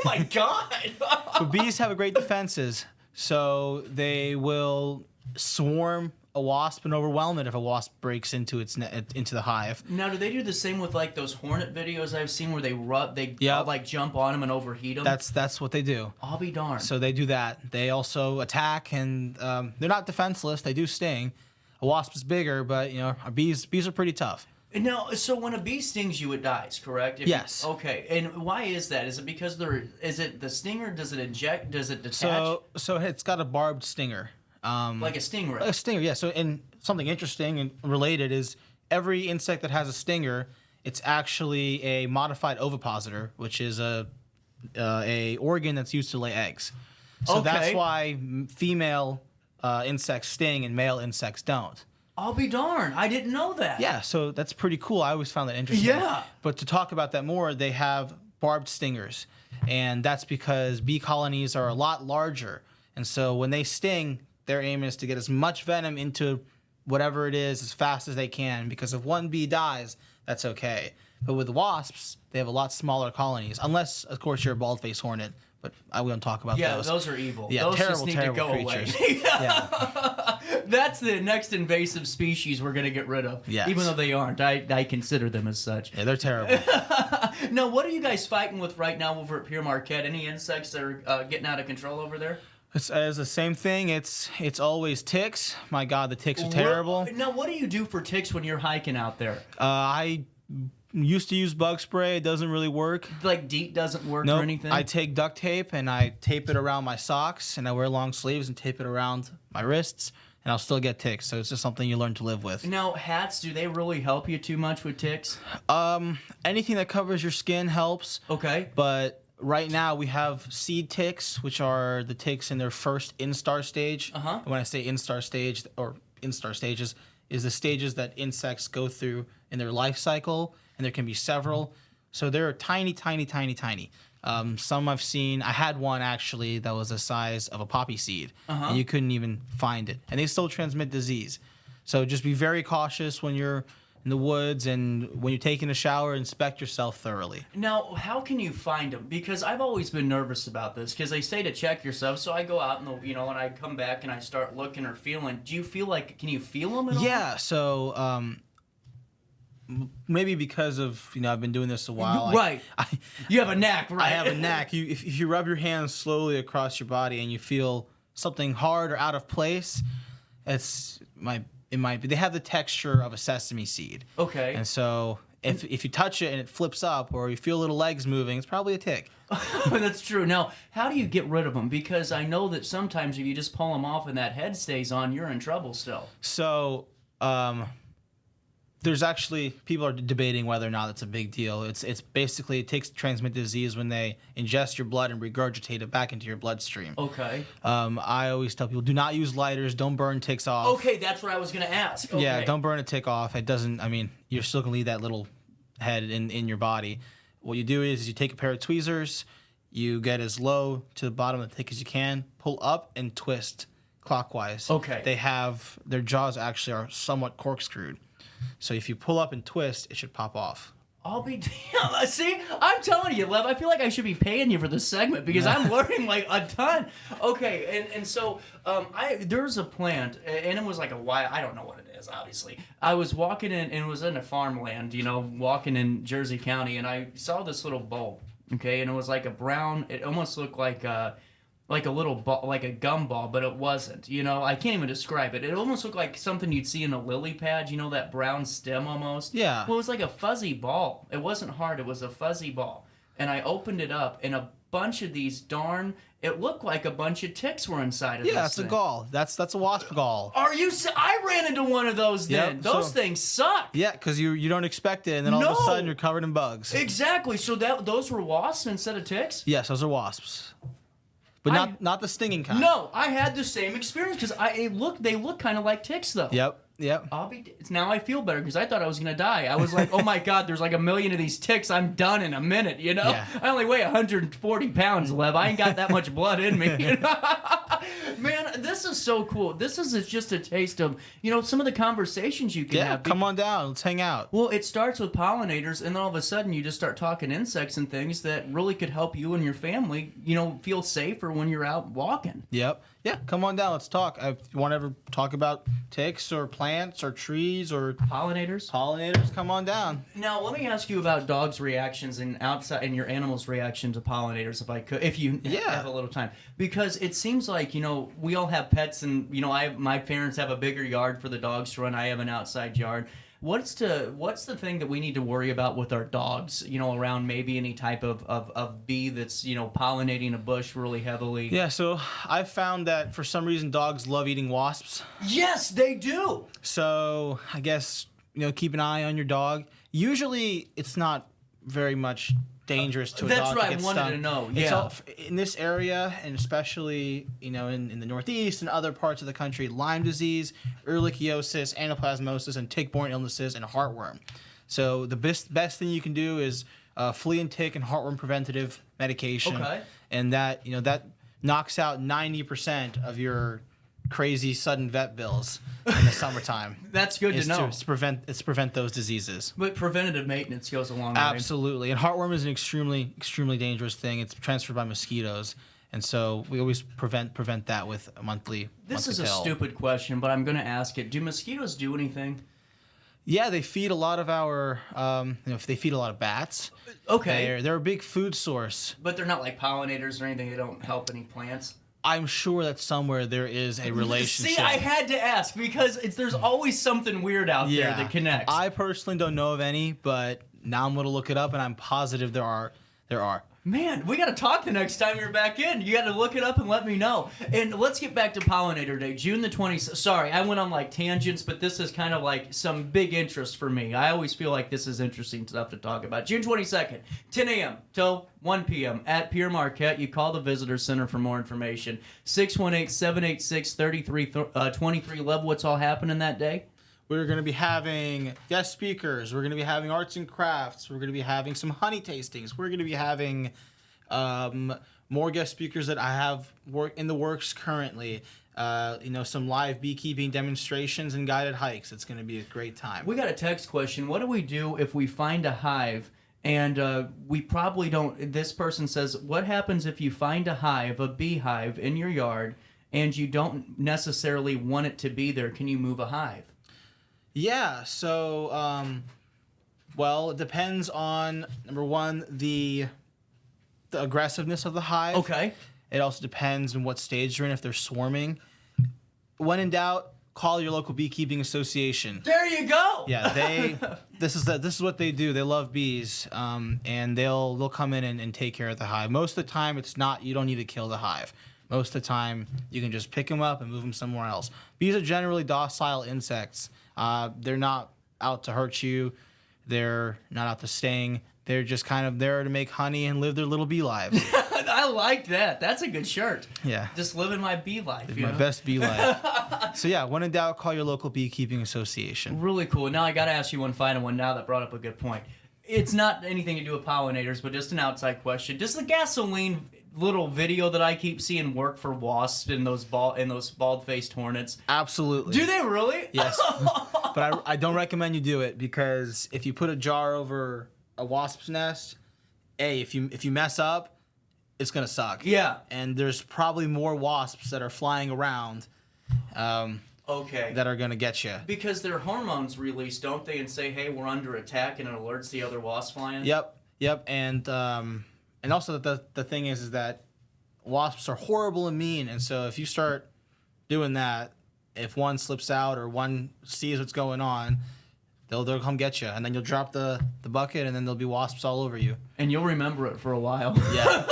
my God! But bees have great defenses, so they will swarm a wasp and overwhelm it if a wasp breaks into into the hive. Now, do they do the same with like those hornet videos I've seen where they like jump on them and overheat them? That's what they do. I'll be darned. So they do that. They also attack, and they're not defenseless. They do sting. A wasp is bigger, but bees are pretty tough. Now, so when a bee stings you, it dies, correct? Yes. Okay, and why is that? Is it because is it the stinger? Does it inject? Does it detach? So it's got a barbed stinger. Like a stingray. Like a stinger, yeah. So, and something interesting and related is every insect that has a stinger, it's actually a modified ovipositor, which is a organ that's used to lay eggs. So that's why female insects sting and male insects don't. I'll be darned. I didn't know that. Yeah, so that's pretty cool. I always found that interesting. Yeah. But to talk about that more, they have barbed stingers. And that's because bee colonies are a lot larger. And so when they sting, their aim is to get as much venom into whatever it is as fast as they can. Because if one bee dies, that's okay. But with wasps, they have a lot smaller colonies. Unless, of course, you're a bald-faced hornet. But I won't talk about those. Yeah, those are evil. Yeah, those terrible, just need terrible to go creatures. away. Yeah. That's the next invasive species we're going to get rid of. Yes. Even though they aren't. I consider them as such. Yeah, they're terrible. Now, what are you guys fighting with right now over at Pere Marquette? Any insects that are getting out of control over there? It's the same thing. It's always ticks. My God, the ticks are terrible. Now, what do you do for ticks when you're hiking out there? I used to use bug spray. It doesn't really work. Like DEET doesn't work or anything? I take duct tape and I tape it around my socks, and I wear long sleeves and tape it around my wrists, and I'll still get ticks. So it's just something you learn to live with. Now, hats, do they really help you too much with ticks? Anything that covers your skin helps. Okay. But right now we have seed ticks, which are the ticks in their first instar stage. Uh-huh. When I say instar stage or instar stages, is the stages that insects go through in their life cycle, and there can be several. So they're tiny, tiny, tiny, tiny. Some I've seen. I had one actually that was the size of a poppy seed, and you couldn't even find it. And they still transmit disease. So just be very cautious when you're in the woods, and when you're taking a shower, inspect yourself thoroughly. Now, how can you find them? Because I've always been nervous about this, because they say to check yourself. So I go out and and I come back and I start looking or feeling. Do you feel like? Can you feel them at all? Yeah. So maybe because of I've been doing this a while. Right. You have a knack, right? I have a knack. If you rub your hands slowly across your body and you feel something hard or out of place, it might be. They have the texture of a sesame seed. Okay. And so if you touch it and it flips up, or you feel little legs moving, it's probably a tick. That's true. Now, how do you get rid of them? Because I know that sometimes if you just pull them off and that head stays on, you're in trouble still. So, there's actually people are debating whether or not it's a big deal. It's basically it takes transmit disease when they ingest your blood and regurgitate it back into your bloodstream. Okay. I always tell people, do not use lighters. Don't burn ticks off. Okay, that's what I was gonna ask. Okay. Yeah, don't burn a tick off. It doesn't. I mean, you're still gonna leave that little head in your body. What you do is you take a pair of tweezers, you get as low to the bottom of the tick as you can, pull up and twist clockwise. Okay. Their jaws actually are somewhat corkscrewed. So if you pull up and twist, it should pop off. I'll be damn. See, I'm telling you, Lev, I feel like I should be paying you for this segment because I'm learning like a ton. Okay, and so there's a plant, and it was like I don't know what it is, obviously. I was walking in, and it was in a farmland, walking in Jersey County, and I saw this little bulb, okay, and it was like a brown, it almost looked like a little ball, like a gum ball, but it wasn't. I can't even describe it. It almost looked like something you'd see in a lily pad, that brown stem almost. Yeah. Well, it was like a fuzzy ball. It wasn't hard. It was a fuzzy ball. And I opened it up, and a bunch of these it looked like a bunch of ticks were inside of this Yeah, that's thing. a gall. That's a wasp gall. Are you? I ran into one of those then. Yep, those things suck. Yeah, because you don't expect it, and then all of a sudden you're covered in bugs. Exactly. So those were wasps instead of ticks? Yes, those are wasps. But not the stinging kind. No, I had the same experience because they look kind of like ticks though. Yep. Yep. Now I feel better because I thought I was gonna die. I was like, oh my god, there's like a million of these ticks. I'm done in a minute. You know, Yeah. I only weigh 140 pounds, Lev. I ain't got that much blood in me. You know? Man, this is so cool. This is just a taste of some of the conversations you can have. Come on down. Let's hang out. Well, it starts with pollinators, and then all of a sudden you just start talking insects and things that really could help you and your family, feel safer when you're out walking. Yep. Yeah, come on down. Let's talk. If you want to ever talk about ticks or plants or trees or pollinators, come on down. Now, let me ask you about dogs' reactions and your animals' reaction to pollinators, if you have a little time, because it seems like we all have pets, and my parents have a bigger yard for the dogs to run. I have an outside yard. What's the thing that we need to worry about with our dogs, around maybe any type of bee that's, pollinating a bush really heavily? Yeah, so I've found that for some reason dogs love eating wasps. Yes, they do. So I guess, keep an eye on your dog. Usually it's not very much dangerous to a dog. That's what to I get wanted stung. to know. It's Yeah. in this area, and especially in the Northeast and other parts of the country, Lyme disease, ehrlichiosis, anaplasmosis, and tick-borne illnesses, and heartworm. So the best thing you can do is flea and tick and heartworm preventative medication. Okay. And that that knocks out 90% of your crazy sudden vet bills in the summertime. That's good to know. It's to prevent those diseses. But preventative maintenance goes a long way. Absolutely. And heartworm is an extremely dangerous thing. It's transferred by mosquitoes. And so we always prevent that with a monthly This is pill. a stupid question, but I'm going to ask it. Do mosquitoes do anything? Yeah, they feed a lot of our, if they feed a lot of bats. Okay. They're a big food source. But they're not like pollinators or anything. They don't help any plants. I'm sure that somewhere there is a relationship. See, I had to ask because there's always something weird out there that connects. I personally don't know of any, but now I'm going to look it up, and I'm positive there are. Man, we got to talk the next time you're back in. You got to look it up and let me know. And let's get back to Pollinator Day, June the 20th. Sorry, I went on like tangents, but this is kind of like some big interest for me. I always feel like this is interesting stuff to talk about. June 22nd, 10 a.m. till 1 p.m. at Pere Marquette. You call the Visitor Center for more information. 618-786-3323. Love, what's all happening that day? We're going to be having guest speakers. We're going to be having arts and crafts. We're going to be having some honey tastings. We're going to be having more guest speakers that I have in the works currently. Some live beekeeping demonstrations and guided hikes. It's going to be a great time. We got a text question. What do we do if we find a hive and we probably don't? This person says, what happens if you find a hive, a beehive in your yard, and you don't necessarily want it to be there? Can you move a hive? Yeah, so, it depends on, number one, the aggressiveness of the hive. Okay. It also depends on what stage you're in, if they're swarming. When in doubt, call your local beekeeping association. There you go. Yeah, this is what they do. They love bees, and they'll come in and take care of the hive. Most of the time, you don't need to kill the hive. Most of the time, you can just pick them up and move them somewhere else. Bees are generally docile insects. They're not out to hurt you. They're not out to sting. They're just kind of there to make honey and live their little bee lives. I like that. That's a good shirt. Yeah. Just living my bee life. My best bee life. So yeah, when in doubt, call your local beekeeping association. Really cool. Now I got to ask you one final one now that brought up a good point. It's not anything to do with pollinators, but just an outside question. Does the gasoline little video that I keep seeing work for wasps and those bald-faced hornets? Absolutely. Do they really? Yes. But I don't recommend you do it, because if you put a jar over a wasp's nest, if you mess up, it's gonna suck. Yeah. And there's probably more wasps that are flying around. Okay. That are gonna get you. Because their hormones release, don't they, and say, "Hey, we're under attack," and it alerts the other wasps flying. Yep. And also the thing is that wasps are horrible and mean, and so if you start doing that, if one slips out or one sees what's going on, they'll come get you, and then you'll drop the bucket, and then there'll be wasps all over you. And you'll remember it for a while. Yeah.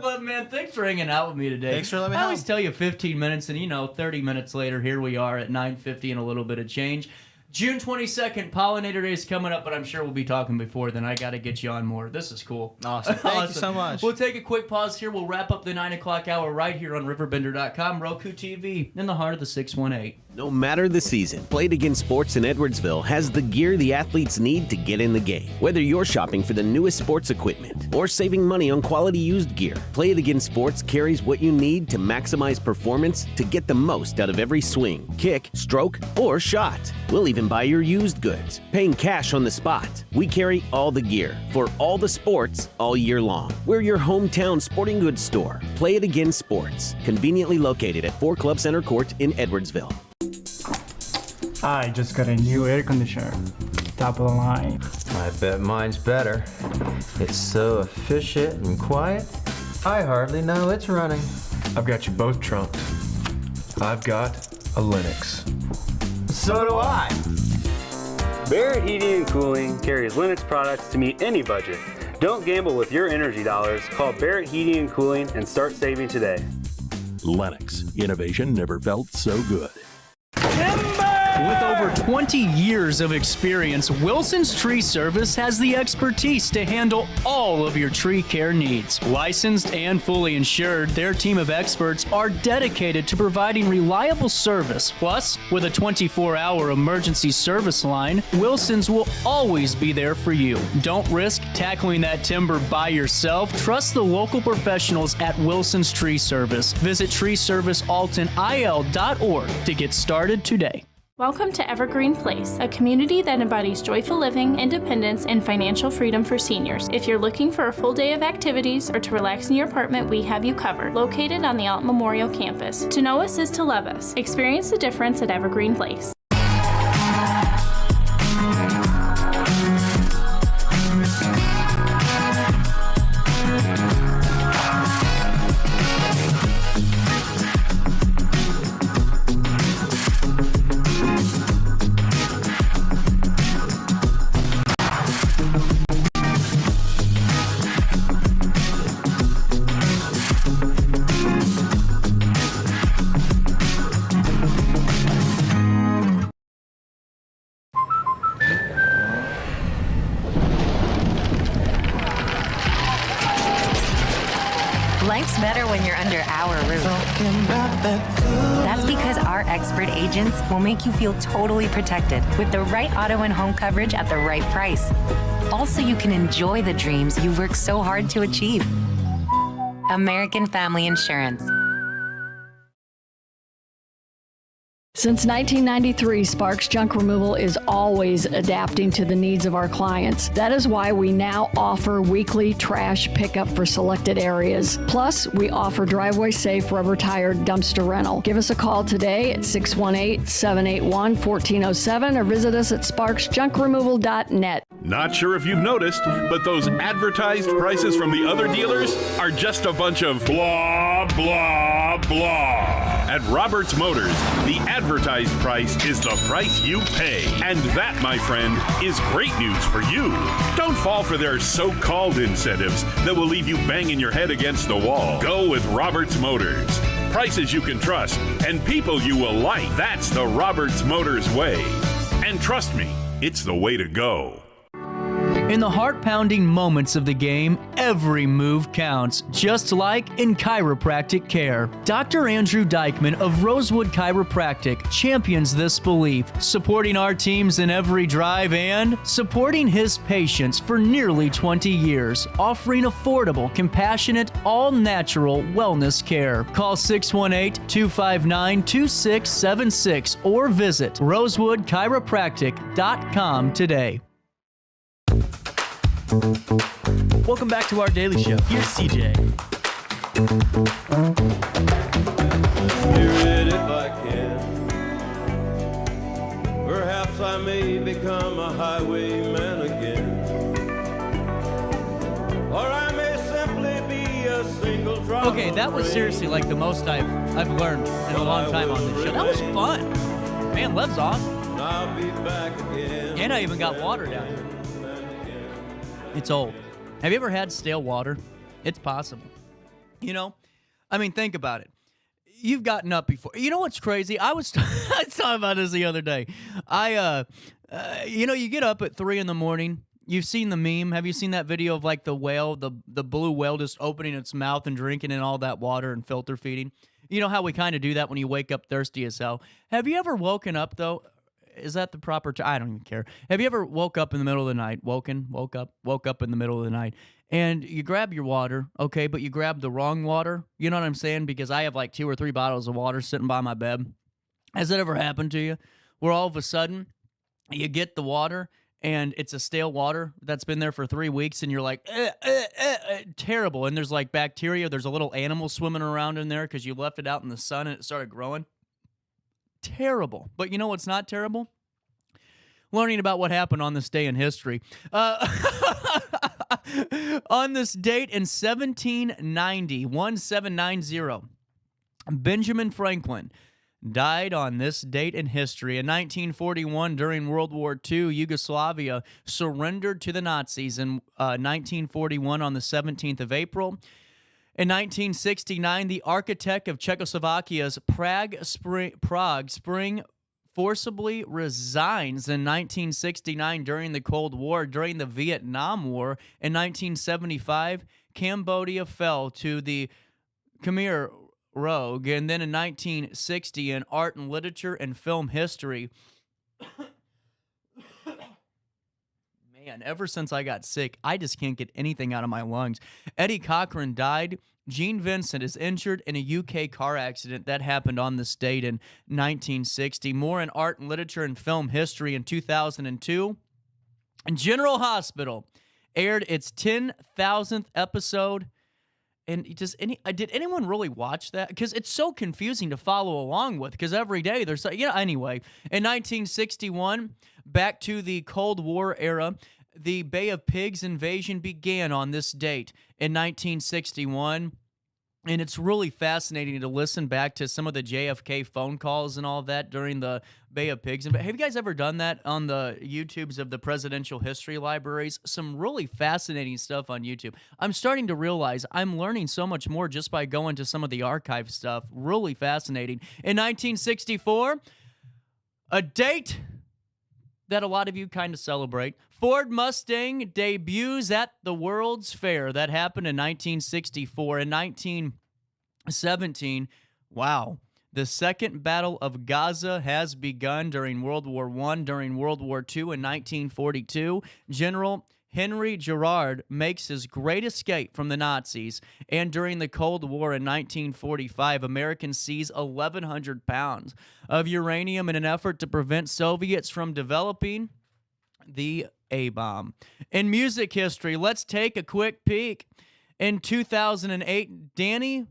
But man, thanks for hanging out with me today. Thanks for letting me I help. always tell you 15 minutes, and 30 minutes later, here we are at 9:50 and a little bit of change. June 22nd, Pollinator Day is coming up, but I'm sure we'll be talking before then. I got to get you on more. This is cool. Awesome. Thank you so much. We'll take a quick pause here. We'll wrap up the 9 o'clock hour right here on RiverBender.com, Roku TV, in the heart of the 618. No matter the season, Play It Again Sports in Edwardsville has the gear the athletes need to get in the game. Whether you're shopping for the newest sports equipment or saving money on quality used gear, Play It Again Sports carries what you need to maximize performance to get the most out of every swing, kick, stroke, or shot. We'll even buy your used goods, paying cash on the spot. We carry all the gear for all the sports all year long. We're your hometown sporting goods store. Play It Again Sports, conveniently located at 4 Club Center Court in Edwardsville. I just got a new air conditioner. Top of the line. I bet mine's better. It's so efficient and quiet, I hardly know it's running. I've got you both trumped. I've got a Linux. So do I. Barrett Heating and Cooling carries Linux products to meet any budget. Don't gamble with your energy dollars. Call Barrett Heating and Cooling and start saving today. Lennox. Innovation never felt so good. With over 20 years of experience, Wilson's Tree Service has the expertise to handle all of your tree care needs. Licensed and fully insured, their team of experts are dedicated to providing reliable service. Plus, with a 24-hour emergency service line, Wilson's will always be there for you. Don't risk tackling that timber by yourself. Trust the local professionals at Wilson's Tree Service. Visit treeservicealtonil.org to get started today. Welcome to Evergreen Place, a community that embodies joyful living, independence, and financial freedom for seniors. If you're looking for a full day of activities or to relax in your apartment, we have you covered. Located on the Alton Memorial Campus. To know us is to love us. Experience the difference at Evergreen Place. Life's better when you're under our roof. That's because our expert agents will make you feel totally protected with the right auto and home coverage at the right price. Also, you can enjoy the dreams you worked so hard to achieve. American Family Insurance. Since 1993, Sparks Junk Removal is always adapting to the needs of our clients. That is why we now offer weekly trash pickup for selected areas. Plus, we offer driveway-safe rubber-tired dumpster rental. Give us a call today at 618-781-1407 or visit us at sparksjunkremoval.net. Not sure if you've noticed, but those advertised prices from the other dealers are just a bunch of blah, blah, blah. At Roberts Motors, the advertised price is the price you pay. And that, my friend, is great news for you. Don't fall for their so-called incentives that will leave you banging your head against the wall. Go with Roberts Motors. Prices you can trust and people you will like. That's the Roberts Motors way. And trust me, it's the way to go. In the heart-pounding moments of the game, every move counts, just like in chiropractic care. Dr. Andrew Dykman of Rosewood Chiropractic champions this belief, supporting our teams in every drive and supporting his patients for nearly 20 years, offering affordable, compassionate, all-natural wellness care. Call 618-259-2676 or visit rosewoodchiropractic.com today. Welcome back to our daily show. Here's CJ. Spirit, if I can, perhaps I may become a highwayman again, or I may simply be a single drop. Okay, that was seriously like the most I've learned in a long time on this show. That was fun. Man, Lev's awesome. I'll be back again. And I even got water down here. It's old. Have you ever had stale water? It's possible. You know, I mean, think about it. you've gotten up before. You know what's crazy? I was talking about this the other day. You get up at 3 in the morning. You've seen the meme. Have you seen that video of like the whale, the blue whale just opening its mouth and drinking in all that water and filter feeding? You know how we kind of do that when you wake up thirsty as hell? Have you ever woken up, though? Is that the proper term? I don't even care. Have you ever woke up in the middle of the night, woke up in the middle of the night, and you grab your water, okay, but you grab the wrong water? You know what I'm saying? Because I have like 2 or 3 bottles of water sitting by my bed. Has that ever happened to you? Where all of a sudden you get the water and it's a stale water that's been there for 3 weeks, and you're like, terrible. And there's like bacteria. There's a little animal swimming around in there because you left it out in the sun and it started growing. Terrible. But you know what's not terrible? Learning about what happened on this day in history. On this date in 1790, Benjamin Franklin died on this date in history. In 1941, during World War II, Yugoslavia surrendered to the Nazis in 1941 on the 17th of April. In 1969, the architect of Czechoslovakia's Prague Spring forcibly resigns. In 1969, during the Cold War, during the Vietnam War. In 1975, Cambodia fell to the Khmer Rouge. And then in 1960, in art and literature and film history, man, ever since I got sick, I just can't get anything out of my lungs. Eddie Cochran died. Gene Vincent is injured in a UK car accident that happened on this date in 1960. More in art and literature and film history in 2002. General Hospital aired its 10,000th episode. And did anyone really watch that? Because it's so confusing to follow along with, because every day there's, anyway. In 1961, back to the Cold War era, the Bay of Pigs invasion began on this date in 1961. And it's really fascinating to listen back to some of the JFK phone calls and all that during the Bay of Pigs. Have you guys ever done that on the YouTubes of the presidential history libraries? Some really fascinating stuff on YouTube. I'm starting to realize I'm learning so much more just by going to some of the archive stuff. Really fascinating. In 1964, a date that a lot of you kind of celebrate, Ford Mustang debuts at the World's Fair. That happened in 1964. In 1917, wow, the Second Battle of Gaza has begun during World War I. During World War II in 1942, General Henry Girard makes his great escape from the Nazis, and during the Cold War in 1945, Americans seize 1,100 pounds of uranium in an effort to prevent Soviets from developing the A-bomb. In music history, let's take a quick peek. In 2008, Danny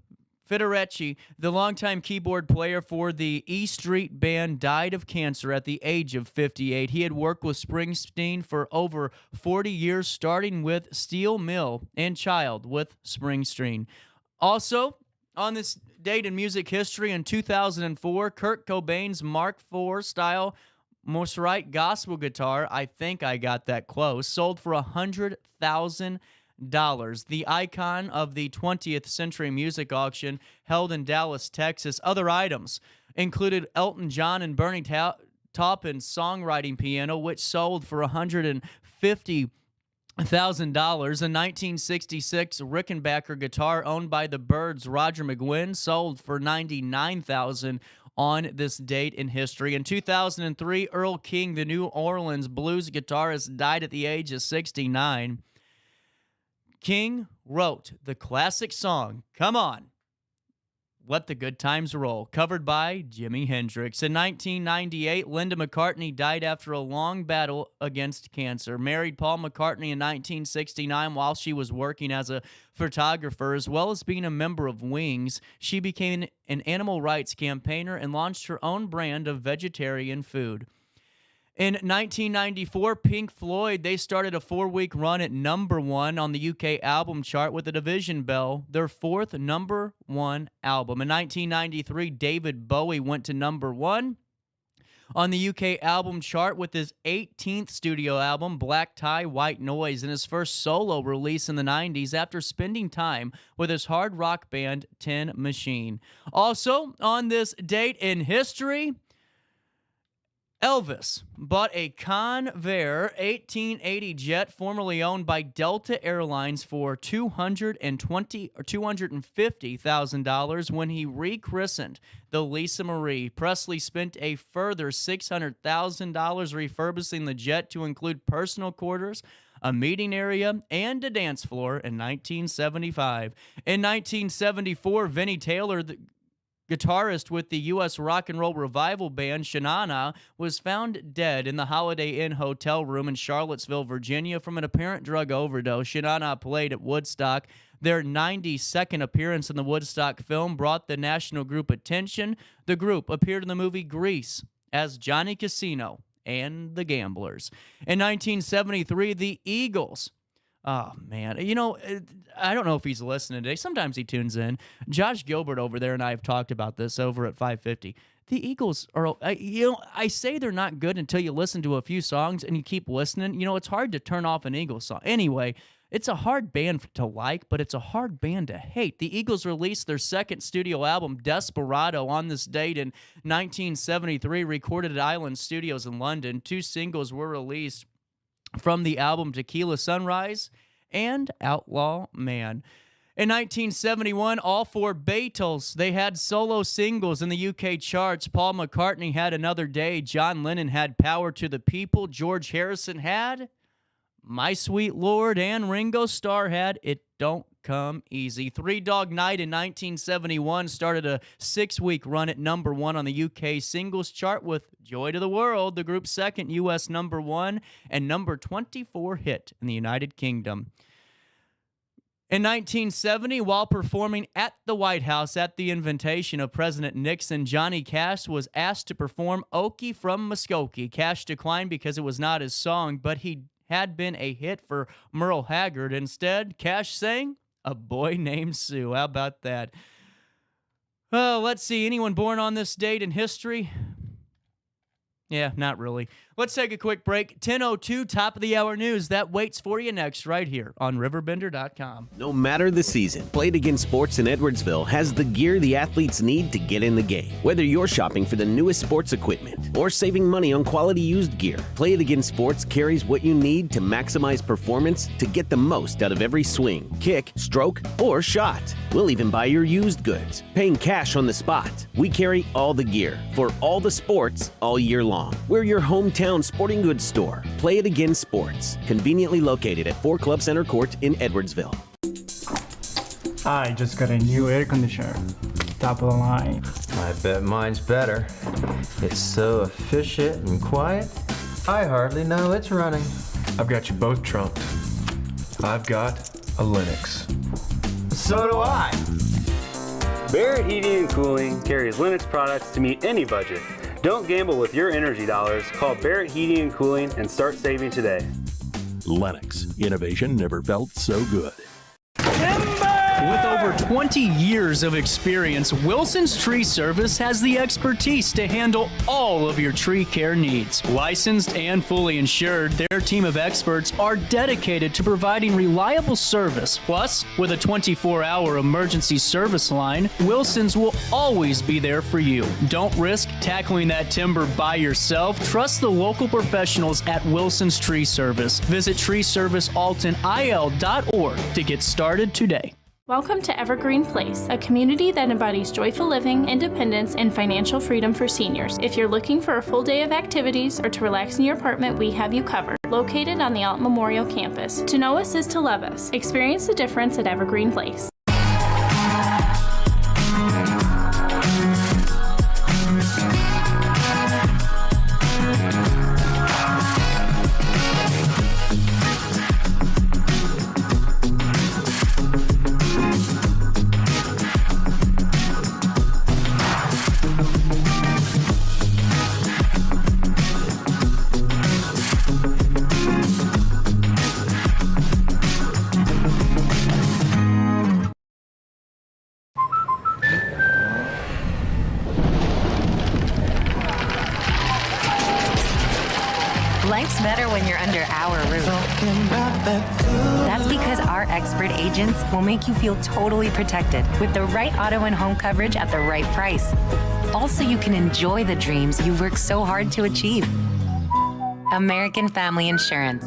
Federici, the longtime keyboard player for the E Street Band, died of cancer at the age of 58. He had worked with Springsteen for over 40 years, starting with Steel Mill and Child with Springsteen. Also, on this date in music history, in 2004, Kurt Cobain's Mark IV style Mosrite gospel guitar, I think I got that close, sold for $100,000. The icon of the 20th century music auction held in Dallas, Texas. Other items included Elton John and Bernie Taupin's songwriting piano, which sold for $150,000. In 1966, Rickenbacker guitar owned by the Byrds, Roger McGuinn, sold for $99,000 on this date in history. In 2003, Earl King, the New Orleans blues guitarist, died at the age of 69. King wrote the classic song, Come On, Let the Good Times Roll, covered by Jimi Hendrix. In 1998, Linda McCartney died after a long battle against cancer. Married Paul McCartney in 1969 while she was working as a photographer, as well as being a member of Wings. She became an animal rights campaigner and launched her own brand of vegetarian food. In 1994, Pink Floyd, they started a 4-week run at #1 on the UK album chart with The Division Bell, their 4th #1 album. In 1993, David Bowie went to #1 on the UK album chart with his 18th studio album, Black Tie, White Noise, and his first solo release in the 90s after spending time with his hard rock band, Tin Machine. Also, on this date in history, Elvis bought a Convair 1880 jet formerly owned by Delta Airlines for $250,000 when he rechristened the Lisa Marie. Presley spent a further $600,000 refurbishing the jet to include personal quarters, a meeting area, and a dance floor in 1975. In 1974, Vinnie Taylor, the guitarist with the U.S. rock and roll revival band Shanana, was found dead in the Holiday Inn hotel room in Charlottesville, Virginia, from an apparent drug overdose. Shanana played at Woodstock. Their 92nd appearance in the Woodstock film brought the national group attention. The group appeared in the movie Grease as Johnny Casino and the Gamblers. In 1973, the Eagles. Oh, man. You know, I don't know if he's listening today. Sometimes he tunes in. Josh Gilbert over there and I have talked about this over at 550. The Eagles are, I say they're not good until you listen to a few songs and you keep listening. You know, it's hard to turn off an Eagles song. Anyway, it's a hard band to like, but it's a hard band to hate. The Eagles released their second studio album, Desperado, on this date in 1973, recorded at Island Studios in London. 2 singles were released from the album, Tequila Sunrise and Outlaw Man. In 1971, all 4 Beatles, they had solo singles in the UK charts. Paul McCartney had Another Day. John Lennon had Power to the People. George Harrison had My Sweet Lord. And Ringo Starr had It Don't Come Easy. Three Dog Night in 1971 started a 6-week run at number 1 on the UK singles chart with Joy to the World, the group's second U.S. number 1 and number 24 hit in the United Kingdom. In 1970, while performing at the White House at the invitation of President Nixon, Johnny Cash was asked to perform Okie from Muskogee. Cash declined because it was not his song, but he had been a hit for Merle Haggard. Instead, Cash sang A Boy Named Sue. How about that? Let's see. Anyone born on this date in history? Yeah, not really. Let's take a quick break. 10:02, top of the hour news. That waits for you next right here on RiverBender.com. No matter the season, Play It Again Sports in Edwardsville has the gear the athletes need to get in the game. Whether you're shopping for the newest sports equipment or saving money on quality used gear, Play It Again Sports carries what you need to maximize performance to get the most out of every swing, kick, stroke, or shot. We'll even buy your used goods, paying cash on the spot. We carry all the gear for all the sports all year long. We're your hometown sporting goods store. Play It Again Sports, conveniently located at 4 Club Center Court in Edwardsville. I just got a new air conditioner. Top of the line. I bet mine's better. It's so efficient and quiet, I hardly know it's running. I've got you both trumped. I've got a Linux. So do I. Barrett Heating and Cooling carries Linux products to meet any budget. Don't gamble with your energy dollars. Call Barrett Heating and Cooling and start saving today. Lennox. Innovation never felt so good. With over 20 years of experience, Wilson's Tree Service has the expertise to handle all of your tree care needs. Licensed and fully insured, their team of experts are dedicated to providing reliable service. Plus, with a 24-hour emergency service line, Wilson's will always be there for you. Don't risk tackling that timber by yourself. Trust the local professionals at Wilson's Tree Service. Visit treeservicealtonil.org to get started today. Welcome to Evergreen Place, a community that embodies joyful living, independence, and financial freedom for seniors. If you're looking for a full day of activities or to relax in your apartment, we have you covered. Located on the Alton Memorial Campus. To know us is to love us. Experience the difference at Evergreen Place. Life's better when you're under our roof. That's because our expert agents will make you feel totally protected with the right auto and home coverage at the right price. Also, you can enjoy the dreams you worked so hard to achieve. American Family Insurance.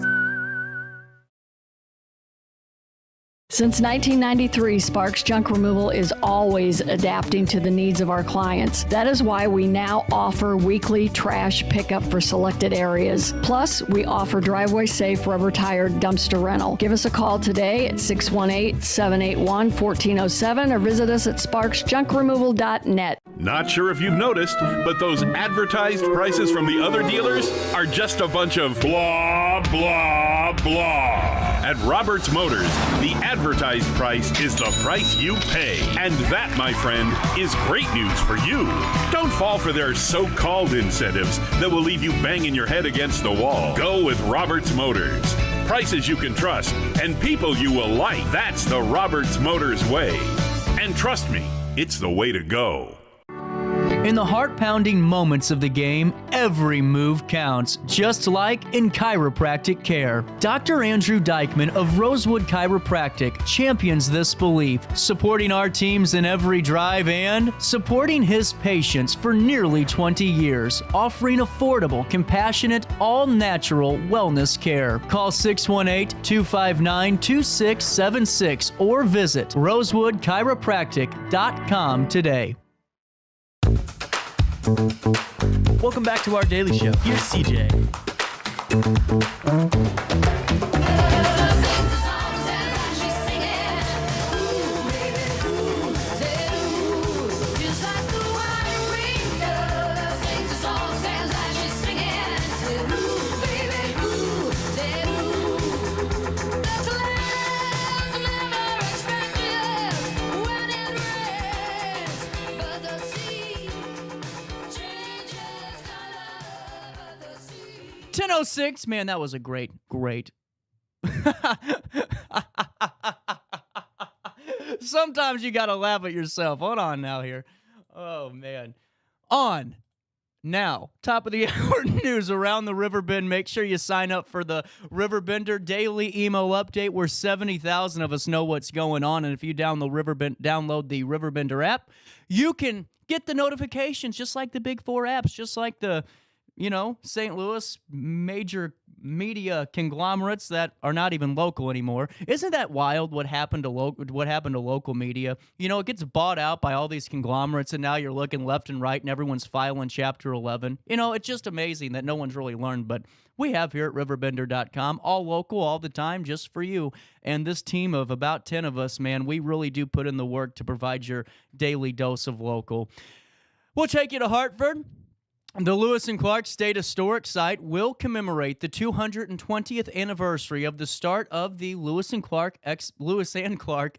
Since 1993, Sparks Junk Removal is always adapting to the needs of our clients. That is why we now offer weekly trash pickup for selected areas. Plus, we offer driveway-safe rubber-tired dumpster rental. Give us a call today at 618-781-1407 or visit us at sparksjunkremoval.net. Not sure if you've noticed, but those advertised prices from the other dealers are just a bunch of blah, blah, blah. At Roberts Motors, the advertised price is the price you pay. And that, my friend, is great news for you. Don't fall for their so-called incentives that will leave you banging your head against the wall. Go with Roberts Motors. Prices you can trust and people you will like. That's the Roberts Motors way. And trust me, it's the way to go. In the heart-pounding moments of the game, every move counts, just like in chiropractic care. Dr. Andrew Dykman of Rosewood Chiropractic champions this belief, supporting our teams in every drive and supporting his patients for nearly 20 years, offering affordable, compassionate, all-natural wellness care. Call 618-259-2676 or visit rosewoodchiropractic.com today. Welcome back to our daily show. Here's CJ. .06, man, that was a great. Sometimes you gotta laugh at yourself. Hold on now here. Oh, man. On now, top of the hour news around the Riverbend. Make sure you sign up for the RiverBender daily email update where 70,000 of us know what's going on. And if you download the RiverBender app, you can get the notifications just like the big four apps, just like the St. Louis major media conglomerates that are not even local anymore. Isn't that wild what happened to local media? It gets bought out by all these conglomerates, and now you're looking left and right, and everyone's filing Chapter 11. It's just amazing that no one's really learned, but we have here at RiverBender.com, all local, all the time, just for you. And this team of about 10 of us, man, we really do put in the work to provide your daily dose of local. We'll take you to Hartford. The Lewis and Clark State Historic Site will commemorate the 220th anniversary of the start of the Lewis and Clark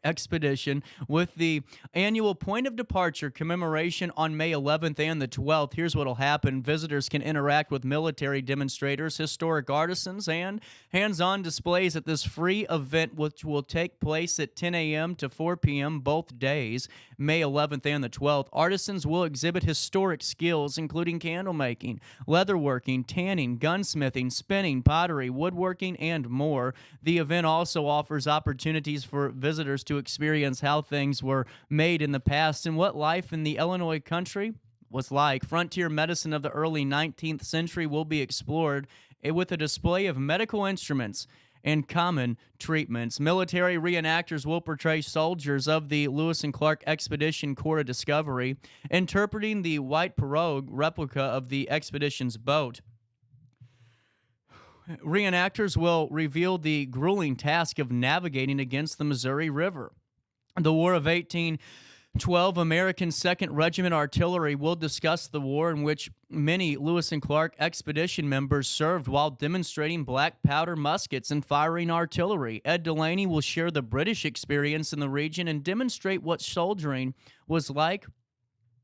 expedition with the annual point of departure commemoration on May 11th and the 12th. Here's what will happen. Visitors can interact with military demonstrators, historic artisans, and hands-on displays at this free event, which will take place at 10 a.m. to 4 p.m. both days, May 11th and the 12th. Artisans will exhibit historic skills, including candle making, leatherworking, tanning, gunsmithing, spinning, pottery, woodworking, and more. The event also offers opportunities for visitors to experience how things were made in the past and what life in the Illinois country was like. Frontier medicine of the early 19th century will be explored with a display of medical instruments and common treatments. Military reenactors will portray soldiers of the Lewis and Clark Expedition Corps of Discovery, interpreting the white pirogue replica of the expedition's boat. Reenactors will reveal the grueling task of navigating against the Missouri River. The War of 1812, American 2nd Regiment Artillery will discuss the war in which many Lewis and Clark expedition members served while demonstrating black powder muskets and firing artillery. Ed Delaney will share the British experience in the region and demonstrate what soldiering was like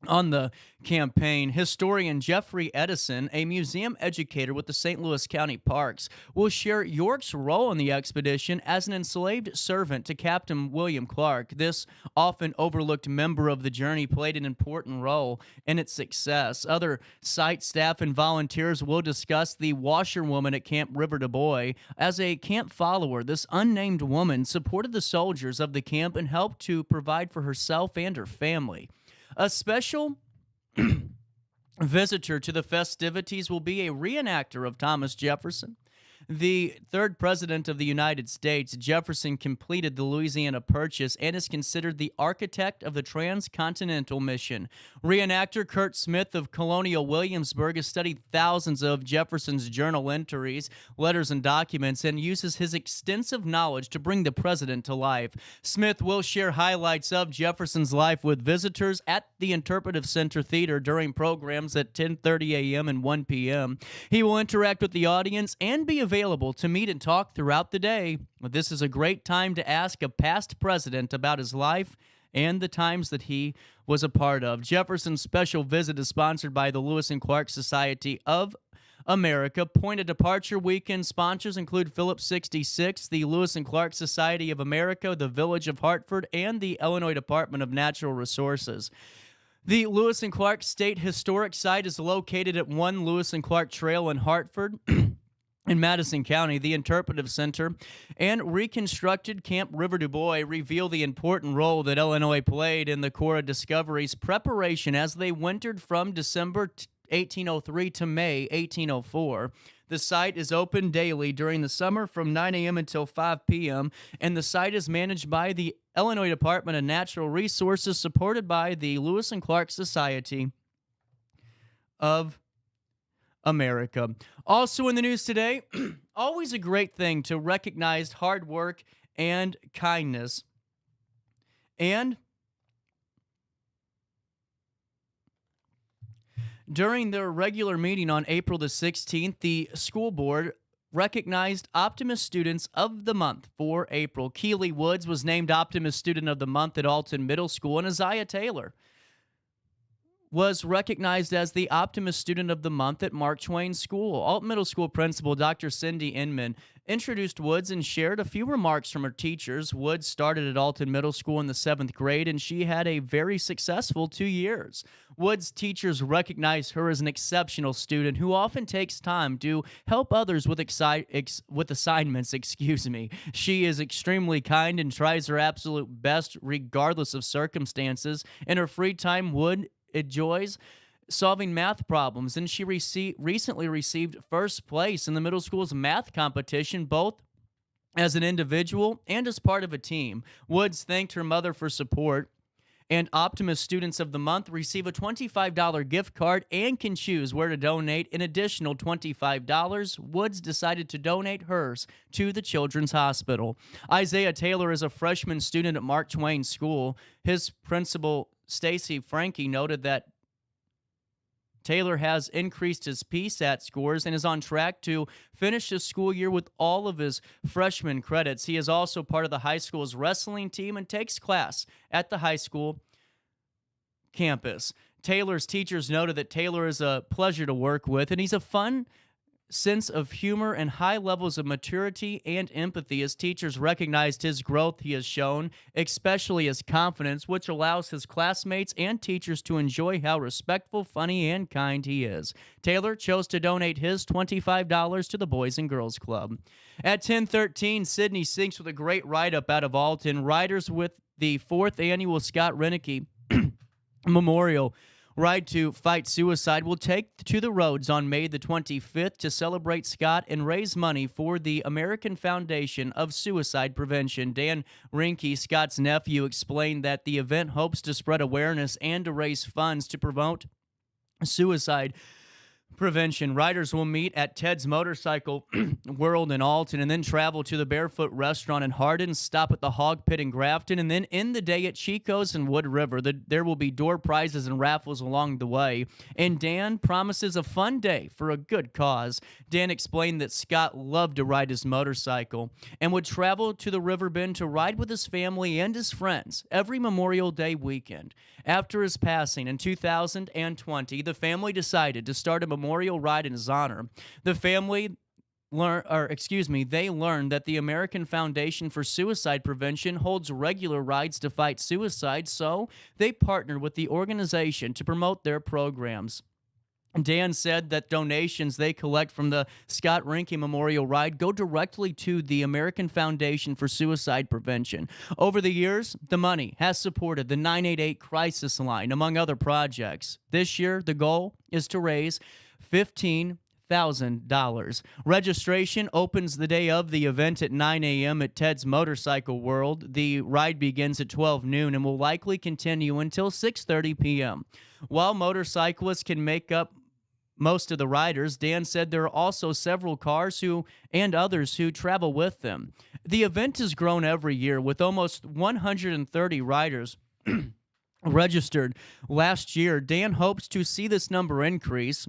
On the campaign, historian Jeffrey Edison, a museum educator with the St. Louis County Parks, will share York's role in the expedition as an enslaved servant to Captain William Clark. This often overlooked member of the journey played an important role in its success. Other site staff and volunteers will discuss the washerwoman at Camp River du Bois. As a camp follower, this unnamed woman supported the soldiers of the camp and helped to provide for herself and her family. A special visitor to the festivities will be a reenactor of Thomas Jefferson. The third president of the United States, Jefferson completed the Louisiana Purchase and is considered the architect of the transcontinental mission. Reenactor Kurt Smith of Colonial Williamsburg has studied thousands of Jefferson's journal entries, letters, and documents and uses his extensive knowledge to bring the president to life. Smith will share highlights of Jefferson's life with visitors at the Interpretive Center Theater during programs at 10:30 a.m. and 1 p.m. He will interact with the audience and be available to meet and talk throughout the day. This is a great time to ask a past president about his life and the times that he was a part of. Jefferson's special visit is sponsored by the Lewis and Clark Society of America. Point of departure weekend sponsors include Phillips 66, the Lewis and Clark Society of America, the Village of Hartford, and the Illinois Department of Natural Resources. The Lewis and Clark State Historic Site is located at 1 Lewis and Clark Trail in Hartford. In Madison County, the Interpretive Center and reconstructed Camp River du Bois reveal the important role that Illinois played in the Corps of Discovery's preparation as they wintered from December 1803 to May 1804. The site is open daily during the summer from 9 a.m. until 5 p.m., and the site is managed by the Illinois Department of Natural Resources, supported by the Lewis and Clark Society of America. Also in the news today, always a great thing to recognize hard work and kindness. And during their regular meeting on April the 16th, the school board recognized Optimist Students of the Month for April. Keely Woods was named Optimist Student of the Month at Alton Middle School, and Isaiah Taylor was recognized as the Optimist Student of the Month at Mark Twain School. Alton Middle School Principal Dr. Cindy Inman introduced Woods and shared a few remarks from her teachers. Woods started at Alton Middle School in the 7th grade, and she had a very successful 2 years. Woods' teachers recognize her as an exceptional student who often takes time to help others with assignments. She is extremely kind and tries her absolute best regardless of circumstances. In her free time, Wood enjoys solving math problems, and she recently received first place in the middle school's math competition, both as an individual and as part of a team. Woods thanked her mother for support, and Optimist Students of the Month receive a $25 gift card and can choose where to donate an additional $25. Woods decided to donate hers to the Children's Hospital. Isaiah Taylor is a freshman student at Mark Twain School. His principal, Stacy Frankie, noted that Taylor has increased his PSAT scores and is on track to finish the school year with all of his freshman credits. He is also part of the high school's wrestling team and takes class at the high school campus. Taylor's teachers noted that Taylor is a pleasure to work with, and he's a fun sense of humor and high levels of maturity and empathy. As teachers recognized his growth he has shown, especially his confidence, which allows his classmates and teachers to enjoy how respectful, funny, and kind he is. Taylor chose to donate his $25 to the Boys and Girls Club. At 10:13, Sydney Sinks with a great write-up out of Alton. Riders with the 4th annual Scott Renicky Memorial Ride to Fight Suicide will take to the roads on May the 25th to celebrate Scott and raise money for the American Foundation of Suicide Prevention. Dan Rinke, Scott's nephew, explained that the event hopes to spread awareness and to raise funds to promote suicide Prevention. Riders will meet at Ted's Motorcycle World in Alton and then travel to the Barefoot Restaurant in Hardin, stop at the Hog Pit in Grafton, and then end the day at Chico's in Wood River. There will be door prizes and raffles along the way. And Dan promises a fun day for a good cause. Dan explained that Scott loved to ride his motorcycle and would travel to the Riverbend to ride with his family and his friends every Memorial Day weekend. After his passing in 2020, the family decided to start a memorial ride in his honor. The family they learned that the American Foundation for Suicide Prevention holds regular rides to fight suicide, so they partnered with the organization to promote their programs. Dan said that donations they collect from the Scott Rinke Memorial Ride go directly to the American Foundation for Suicide Prevention. Over the years, the money has supported the 988 Crisis Line, among other projects. This year, the goal is to raise $15,000. Registration opens the day of the event at 9 a.m. at Ted's Motorcycle World. The ride begins at 12 noon and will likely continue until 6:30 p.m. While motorcyclists can make up most of the riders, Dan said there are also several cars and others who travel with them. The event has grown every year with almost 130 riders registered last year. Dan hopes to see this number increase.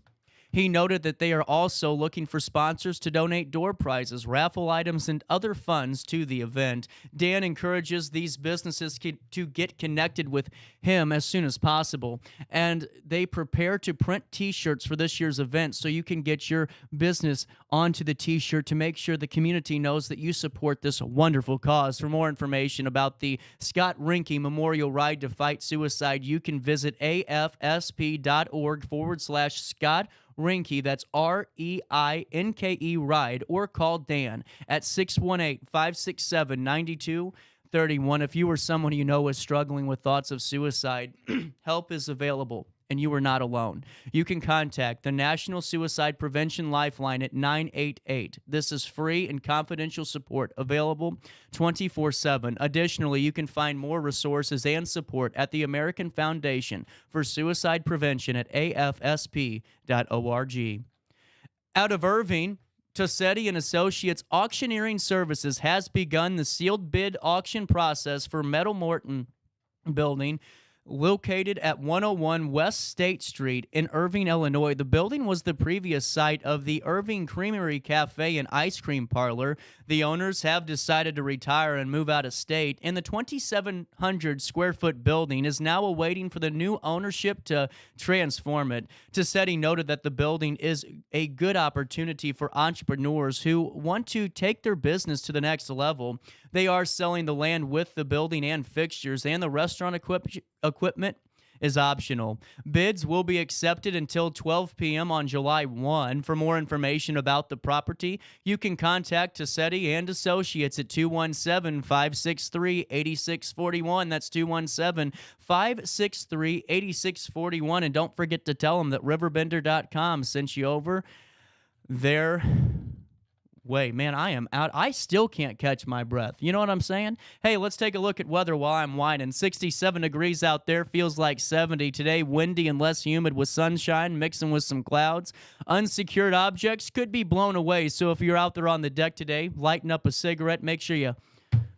He noted that they are also looking for sponsors to donate door prizes, raffle items, and other funds to the event. Dan encourages these businesses to get connected with him as soon as possible, and they prepare to print T-shirts for this year's event so you can get your business onto the T-shirt to make sure the community knows that you support this wonderful cause. For more information about the Scott Rinke Memorial Ride to Fight Suicide, you can visit afsp.org/Scott Rinke, that's REINKE Ride, or call Dan at 618-567-9231. If you or someone you know is struggling with thoughts of suicide, help is available, and you are not alone. You can contact the National Suicide Prevention Lifeline at 988. This is free and confidential support available 24/7. Additionally, you can find more resources and support at the American Foundation for Suicide Prevention at afsp.org. Out of Irving, Tossetti and Associates Auctioneering Services has begun the sealed bid auction process for Metal Morton Building, located at 101 West State Street in Irving, Illinois. The building was the previous site of the Irving Creamery Cafe and Ice Cream Parlor. The owners have decided to retire and move out of state, and the 2,700 square foot building is now awaiting for the new ownership to transform it. Tossetti noted that the building is a good opportunity for entrepreneurs who want to take their business to the next level. They are selling the land with the building and fixtures, and the restaurant equipment is optional. Bids will be accepted until 12 p.m. on July 1. For more information about the property, you can contact Tossetti and Associates at 217-563-8641. That's 217-563-8641. And don't forget to tell them that RiverBender.com sent you over their way. Man, I am out. I still can't catch my breath. You know what I'm saying? Hey, let's take a look at weather while I'm whining. 67 degrees out there. Feels like 70 today. Windy and less humid with sunshine mixing with some clouds. Unsecured objects could be blown away. So if you're out there on the deck today, lighten up a cigarette. Make sure you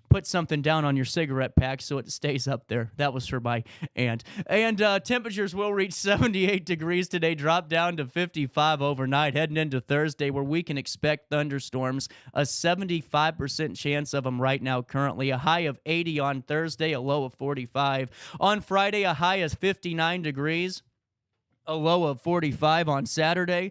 put something down on your cigarette pack so it stays up there. That was for my aunt. And temperatures will reach 78 degrees today, drop down to 55 overnight, heading into Thursday, where we can expect thunderstorms, a 75% chance of them right now currently, a high of 80 on Thursday, a low of 45. On Friday, a high of 59 degrees, a low of 45 on Saturday,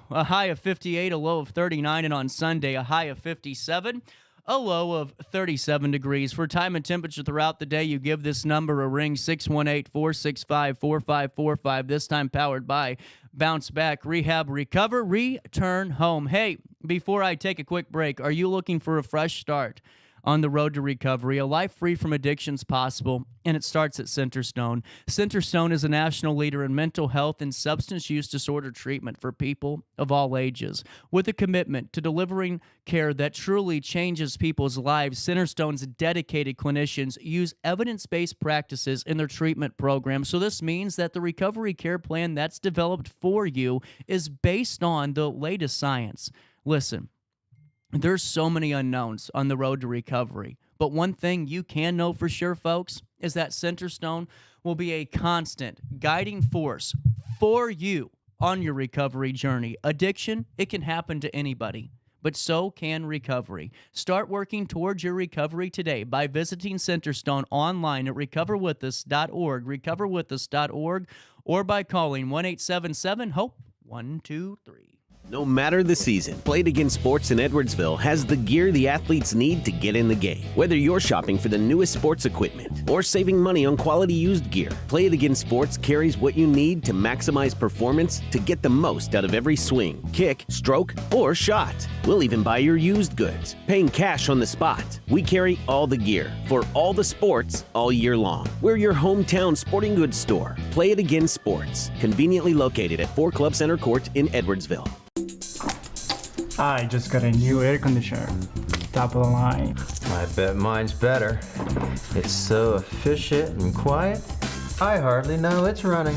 a high of 58, a low of 39, and on Sunday, a high of 57. A low of 37 degrees. For time and temperature throughout the day, you give this number a ring, 618-465-4545. This time powered by Bounce Back Rehab Recover Return Home. Hey, before I take a quick break, are you looking for a fresh start? on the road to recovery. A life free from addictions possible, and it starts at Centerstone. Centerstone is a national leader in mental health and substance use disorder treatment for people of all ages. With a commitment to delivering care that truly changes people's lives, Centerstone's dedicated clinicians use evidence-based practices in their treatment program. So this means that the recovery care plan that's developed for you is based on the latest science. Listen, there's so many unknowns on the road to recovery, but one thing you can know for sure, folks, is that Centerstone will be a constant guiding force for you on your recovery journey. Addiction, it can happen to anybody, but so can recovery. Start working towards your recovery today by visiting Centerstone online at recoverwithus.org, recoverwithus.org, or by calling 1-877-HOPE-123. No matter the season, Play It Again Sports in Edwardsville has the gear the athletes need to get in the game. Whether you're shopping for the newest sports equipment or saving money on quality used gear, Play It Again Sports carries what you need to maximize performance to get the most out of every swing, kick, stroke, or shot. We'll even buy your used goods, paying cash on the spot. We carry all the gear for all the sports all year long. We're your hometown sporting goods store. Play It Again Sports, conveniently located at 4 Club Center Court in Edwardsville. I just got a new air conditioner. Top of the line. I bet mine's better. It's so efficient and quiet, I hardly know it's running.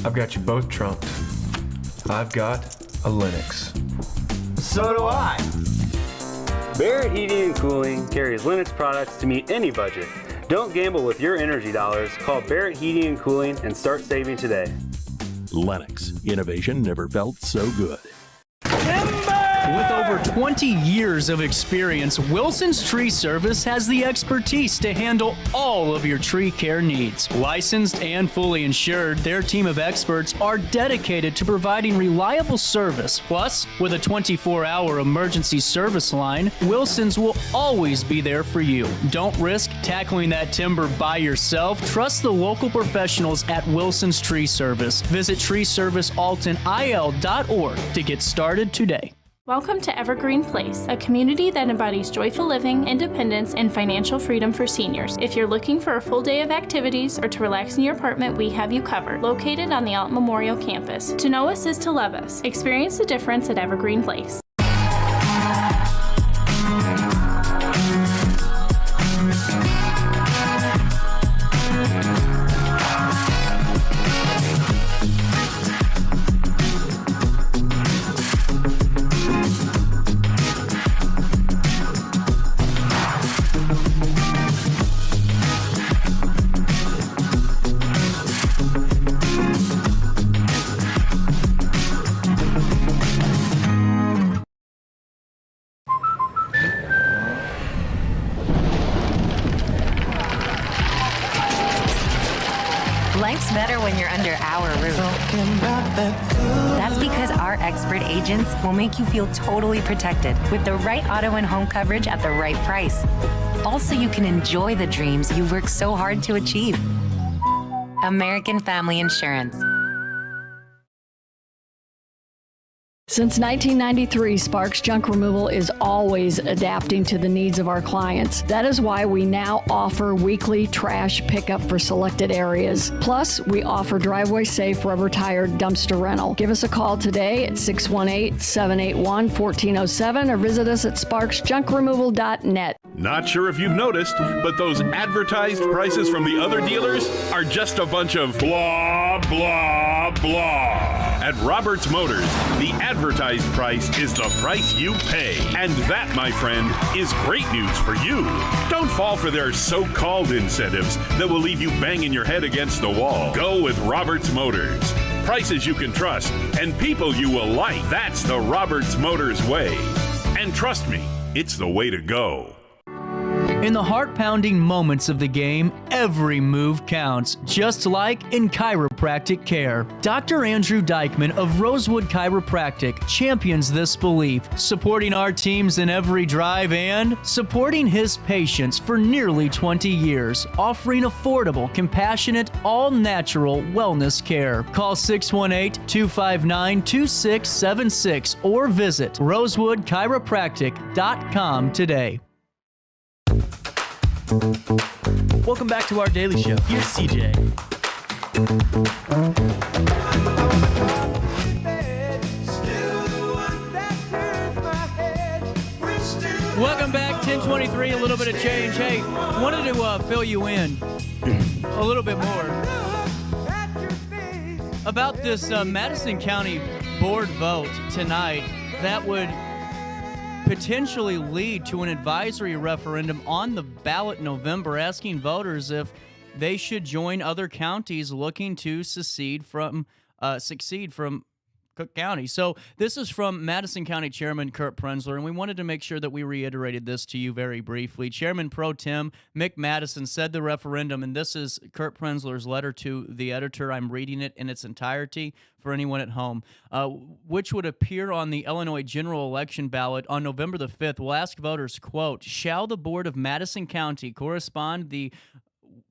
I've got you both trumped. I've got a Linux. So do I. Barrett Heating and Cooling carries Linux products to meet any budget. Don't gamble with your energy dollars. Call Barrett Heating and Cooling and start saving today. Lennox. Innovation never felt so good. With over 20 years of experience, Wilson's Tree Service has the expertise to handle all of your tree care needs. Licensed and fully insured, their team of experts are dedicated to providing reliable service. Plus, with a 24-hour emergency service line, Wilson's will always be there for you. Don't risk tackling that timber by yourself. Trust the local professionals at Wilson's Tree Service. Visit treeservicealtonil.org to get started today. Welcome to Evergreen Place, a community that embodies joyful living, independence, and financial freedom for seniors. If you're looking for a full day of activities or to relax in your apartment, we have you covered. Located on the Alton Memorial Campus. To know us is to love us. Experience the difference at Evergreen Place. Life's better when you're under our roof. That's because our expert agents will make you feel totally protected with the right auto and home coverage at the right price. Also, you can enjoy the dreams you've worked so hard to achieve. American Family Insurance. Since 1993, Sparks Junk Removal is always adapting to the needs of our clients. That is why we now offer weekly trash pickup for selected areas. Plus, we offer driveway-safe rubber-tired dumpster rental. Give us a call today at 618-781-1407 or visit us at sparksjunkremoval.net. Not sure if you've noticed, but those advertised prices from the other dealers are just a bunch of blah, blah, blah. At Roberts Motors, the advertised price is the price you pay. And that, my friend, is great news for you. Don't fall for their so-called incentives that will leave you banging your head against the wall. Go with Roberts Motors. Prices you can trust and people you will like. That's the Roberts Motors way. And trust me, it's the way to go. In the heart-pounding moments of the game, every move counts, just like in chiropractic care. Dr. Andrew Dykman of Rosewood Chiropractic champions this belief, supporting our teams in every drive and supporting his patients for nearly 20 years, offering affordable, compassionate, all-natural wellness care. Call 618-259-2676 or visit rosewoodchiropractic.com today. Welcome back to our daily show. Here's CJ. Welcome back, 1023, a little bit of change. Hey, wanted to fill you in a little bit more about this Madison County Board vote tonight that would potentially lead to an advisory referendum on the ballot in November, asking voters if they should join other counties looking to succeed from Cook County. So this is from Madison County Chairman Kurt Prenzler, and we wanted to make sure that we reiterated this to you very briefly. Chairman Pro Tem Mick Madison said the referendum, and this is Kurt Prenzler's letter to the editor. I'm reading it in its entirety for anyone at home, which would appear on the Illinois general election ballot on November the 5th, will ask voters, quote, shall the Board of Madison County correspond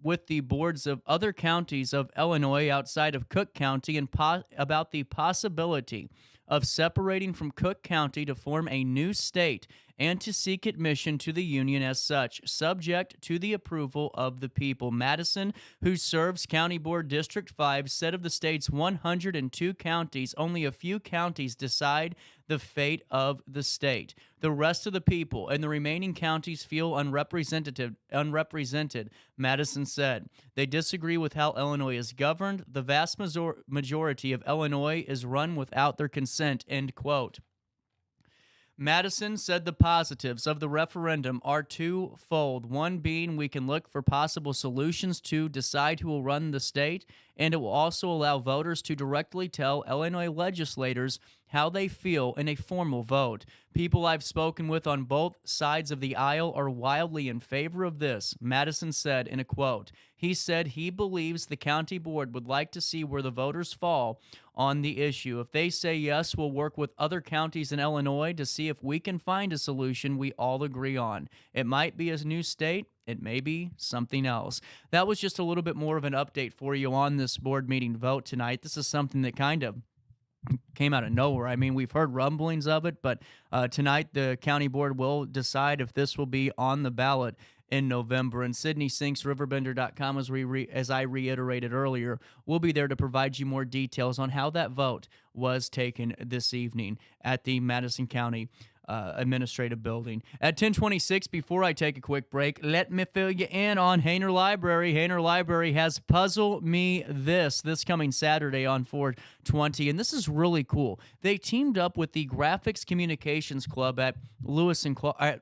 with the boards of other counties of Illinois outside of Cook County and about the possibility of separating from Cook County to form a new state and to seek admission to the union as such, subject to the approval of the people. Madison, who serves County Board District 5, said of the state's 102 counties, only a few counties decide the fate of the state. The rest of the people and the remaining counties feel unrepresented, Madison said. They disagree with how Illinois is governed. The vast majority of Illinois is run without their consent, end quote. Madison said the positives of the referendum are twofold. One being we can look for possible solutions to decide who will run the state, and it will also allow voters to directly tell Illinois legislators how they feel in a formal vote. People I've spoken with on both sides of the aisle are wildly in favor of this, Madison said in a quote. He said he believes the county board would like to see where the voters fall on the issue. If they say yes, we'll work with other counties in Illinois to see if we can find a solution we all agree on. It might be a new state. It may be something else. That was just a little bit more of an update for you on this board meeting vote tonight. This is something that kind of came out of nowhere. I mean, we've heard rumblings of it, but tonight the county board will decide if this will be on the ballot in November. And Sydney Sinks, RiverBender.com, as I reiterated earlier, will be there to provide you more details on how that vote was taken this evening at the Madison County administrative building. At 10:26, before I take a quick break, let me fill you in on Hainer Library. Hainer Library has Puzzle Me This coming Saturday on 4/20, and this is really cool. They teamed up with the Graphics Communications Club at Lewis and Clark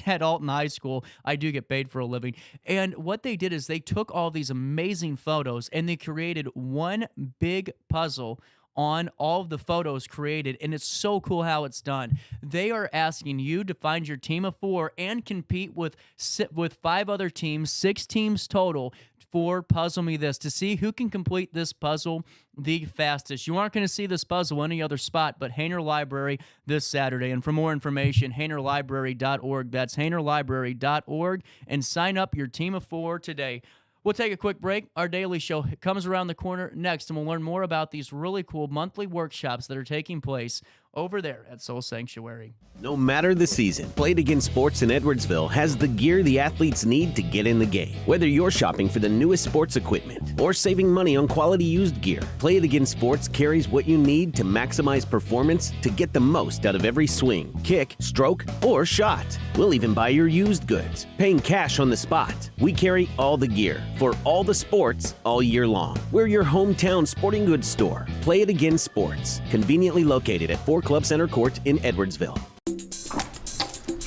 at Alton High School. I do get paid for a living. And what they did is they took all these amazing photos and they created one big puzzle on all of the photos created, and it's so cool how it's done. They are asking you to find your team of 4 and compete with 5 other teams, 6 teams total, for Puzzle Me This, to see who can complete this puzzle the fastest. You aren't going to see this puzzle any other spot but Hainer Library this Saturday. And for more information, HainerLibrary.org. That's HainerLibrary.org, and sign up your team of 4 today. We'll take a quick break. Our daily show comes around the corner next, and we'll learn more about these really cool monthly workshops that are taking place over there at Soul Sanctuary. No matter the season, Play It Again Sports in Edwardsville has the gear the athletes need to get in the game. Whether you're shopping for the newest sports equipment or saving money on quality used gear, Play It Again Sports carries what you need to maximize performance to get the most out of every swing, kick, stroke, or shot. We'll even buy your used goods, paying cash on the spot. We carry all the gear for all the sports all year long. We're your hometown sporting goods store. Play It Again Sports, conveniently located at 4 Club Center Court in Edwardsville.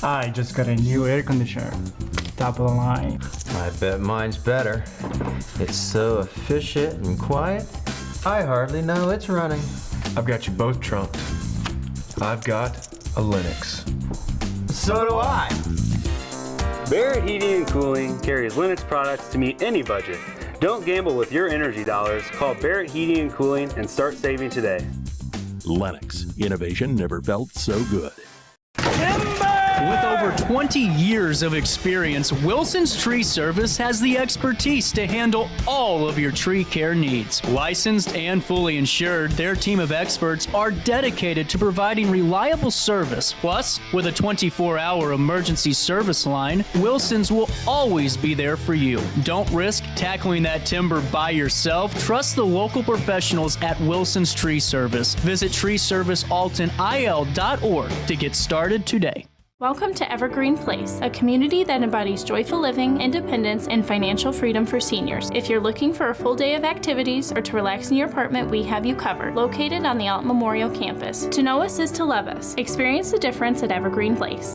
I just got a new air conditioner. Top of the line. I bet mine's better. It's so efficient and quiet, I hardly know it's running. I've got you both trumped. I've got a Linux. So do I. Barrett Heating and Cooling carries Linux products to meet any budget. Don't gamble with your energy dollars. Call Barrett Heating and Cooling and start saving today. Lennox. Innovation never felt so good. Timber! With over 20 years of experience, Wilson's Tree Service has the expertise to handle all of your tree care needs. Licensed and fully insured, their team of experts are dedicated to providing reliable service. Plus, with a 24-hour emergency service line, Wilson's will always be there for you. Don't risk tackling that timber by yourself. Trust the local professionals at Wilson's Tree Service. Visit treeservicealtonil.org to get started today. Welcome to Evergreen Place, a community that embodies joyful living, independence, and financial freedom for seniors. If you're looking for a full day of activities or to relax in your apartment, we have you covered. Located on the Alton Memorial Campus. To know us is to love us. Experience the difference at Evergreen Place.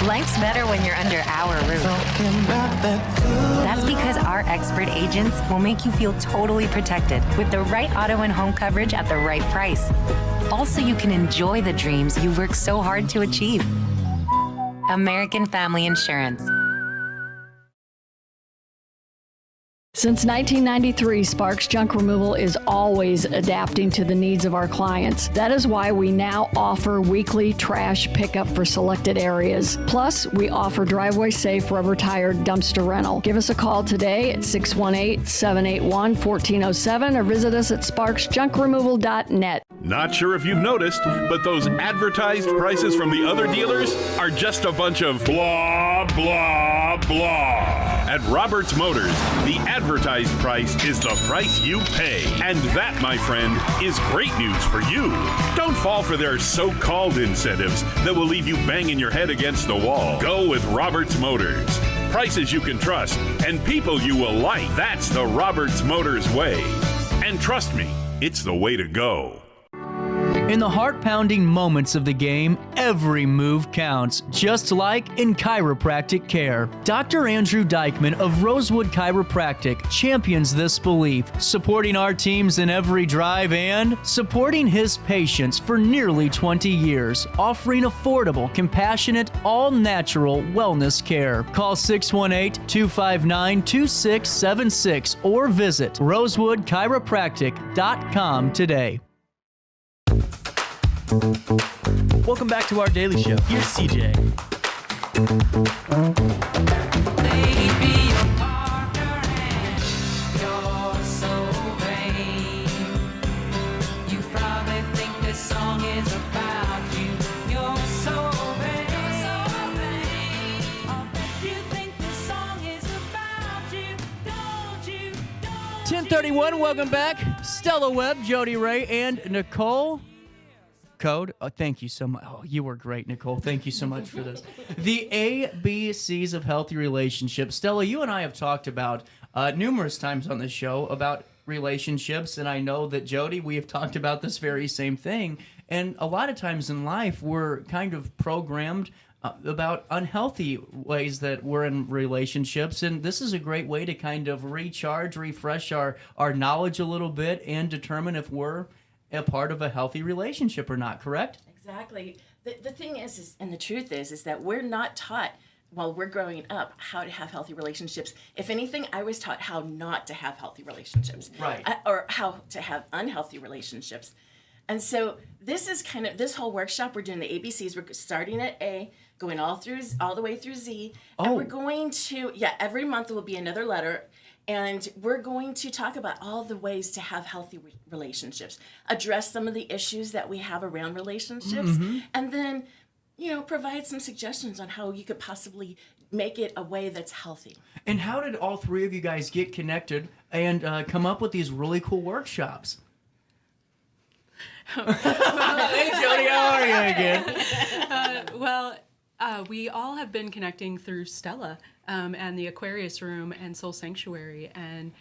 Life's better when you're under our roof. That's because our expert agents will make you feel totally protected with the right auto and home coverage at the right price. Also, you can enjoy the dreams you worked so hard to achieve. American Family Insurance. Since 1993, Sparks Junk Removal is always adapting to the needs of our clients. That is why we now offer weekly trash pickup for selected areas. Plus, we offer driveway-safe rubber-tired dumpster rental. Give us a call today at 618-781-1407 or visit us at sparksjunkremoval.net. Not sure if you've noticed, but those advertised prices from the other dealers are just a bunch of blah, blah, blah. At Roberts Motors, the advertised price is the price you pay. And that, my friend, is great news for you. Don't fall for their so-called incentives that will leave you banging your head against the wall. Go with Roberts Motors. Prices you can trust and people you will like. That's the Roberts Motors way. And trust me, it's the way to go. In the heart-pounding moments of the game, every move counts, just like in chiropractic care. Dr. Andrew Dykman of Rosewood Chiropractic champions this belief, supporting our teams in every drive and supporting his patients for nearly 20 years, offering affordable, compassionate, all-natural wellness care. Call 618-259-2676 or visit rosewoodchiropractic.com today. Welcome back to our daily show. Here's CJ. Welcome back. Stella Webb, Jodi Rae, and Nichole Coad. Oh, thank you so much. Oh, you were great, Nichole. Thank you so much for this. The ABCs of healthy relationships. Stella, you and I have talked about numerous times on this show about relationships, and I know that Jodi, we have talked about this very same thing. And a lot of times in life, we're kind of programmed about unhealthy ways that we're in relationships, and this is a great way to kind of recharge, refresh our knowledge a little bit, and determine if we're a part of a healthy relationship or not, correct? Exactly. The thing is, and the truth is that we're not taught while we're growing up how to have healthy relationships. If anything, I was taught how not to have healthy relationships. Right. Or how to have unhealthy relationships. And so this is kind of, this whole workshop, we're doing the ABCs. We're starting at A, going all the way through Z. Oh. And we're going to, every month there will be another letter. And we're going to talk about all the ways to have healthy relationships, address some of the issues that we have around relationships, and then, provide some suggestions on how you could possibly make it a way that's healthy. And how did all three of you guys get connected and come up with these really cool workshops? Hey, Jodi, how are you again? We all have been connecting through Stella and the Aquarius Room and Soul Sanctuary. And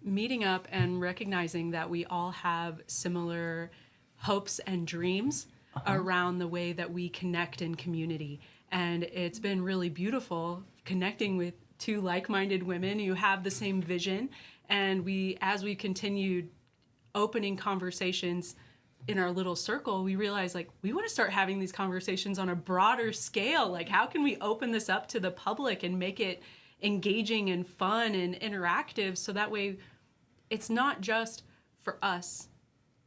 meeting up and recognizing that we all have similar hopes and dreams around the way that we connect in community. And it's been really beautiful connecting with two like-minded women who have the same vision. And as we continued opening conversations in our little circle, we realized, like, we want to start having these conversations on a broader scale. Like, how can we open this up to the public and make it engaging and fun and interactive, so that way it's not just for us,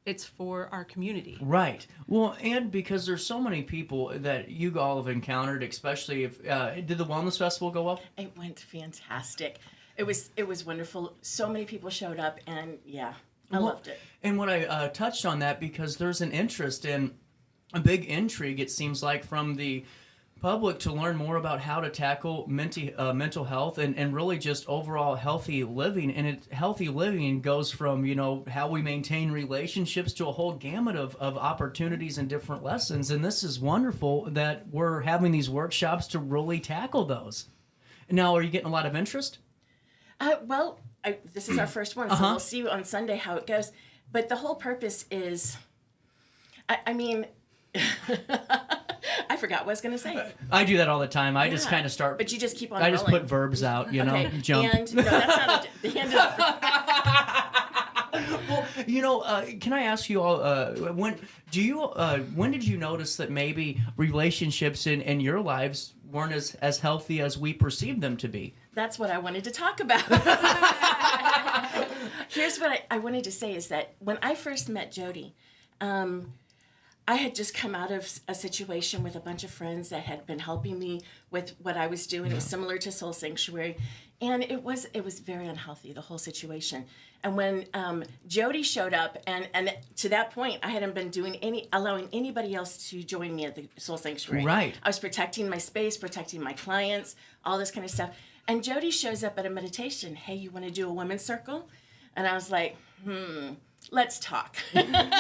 it's for our community. Right. Well, and because there's so many people that you all have encountered, especially if did the Wellness Festival go up? It went fantastic. It was wonderful. So many people showed up, and I loved it. And what I touched on that because there's an interest in a big intrigue, it seems like, from the public to learn more about how to tackle mental health and really just overall healthy living. And healthy living goes from, how we maintain relationships to a whole gamut of opportunities and different lessons. And this is wonderful that we're having these workshops to really tackle those. Now, are you getting a lot of interest? This is our first one, so we'll see on Sunday how it goes. But the whole purpose is, I forgot what I was going to say. I do that all the time. I just kind of start. But you just keep on rolling. rolling. I just put verbs out, Okay. jump. And, no, that's not the hand Well, can I ask you all, when did you notice that maybe relationships in your lives weren't as healthy as we perceived them to be? That's what I wanted to talk about. Here's what I wanted to say is that when I first met Jodi, I had just come out of a situation with a bunch of friends that had been helping me with what I was doing. It was similar to Soul Sanctuary, and it was very unhealthy, the whole situation. And when Jodi showed up, and to that point, I hadn't been allowing anybody else to join me at the Soul Sanctuary. Right. I was protecting my space, protecting my clients, all this kind of stuff. And Jodi shows up at a meditation. Hey, you want to do a women's circle? And I was like, let's talk. And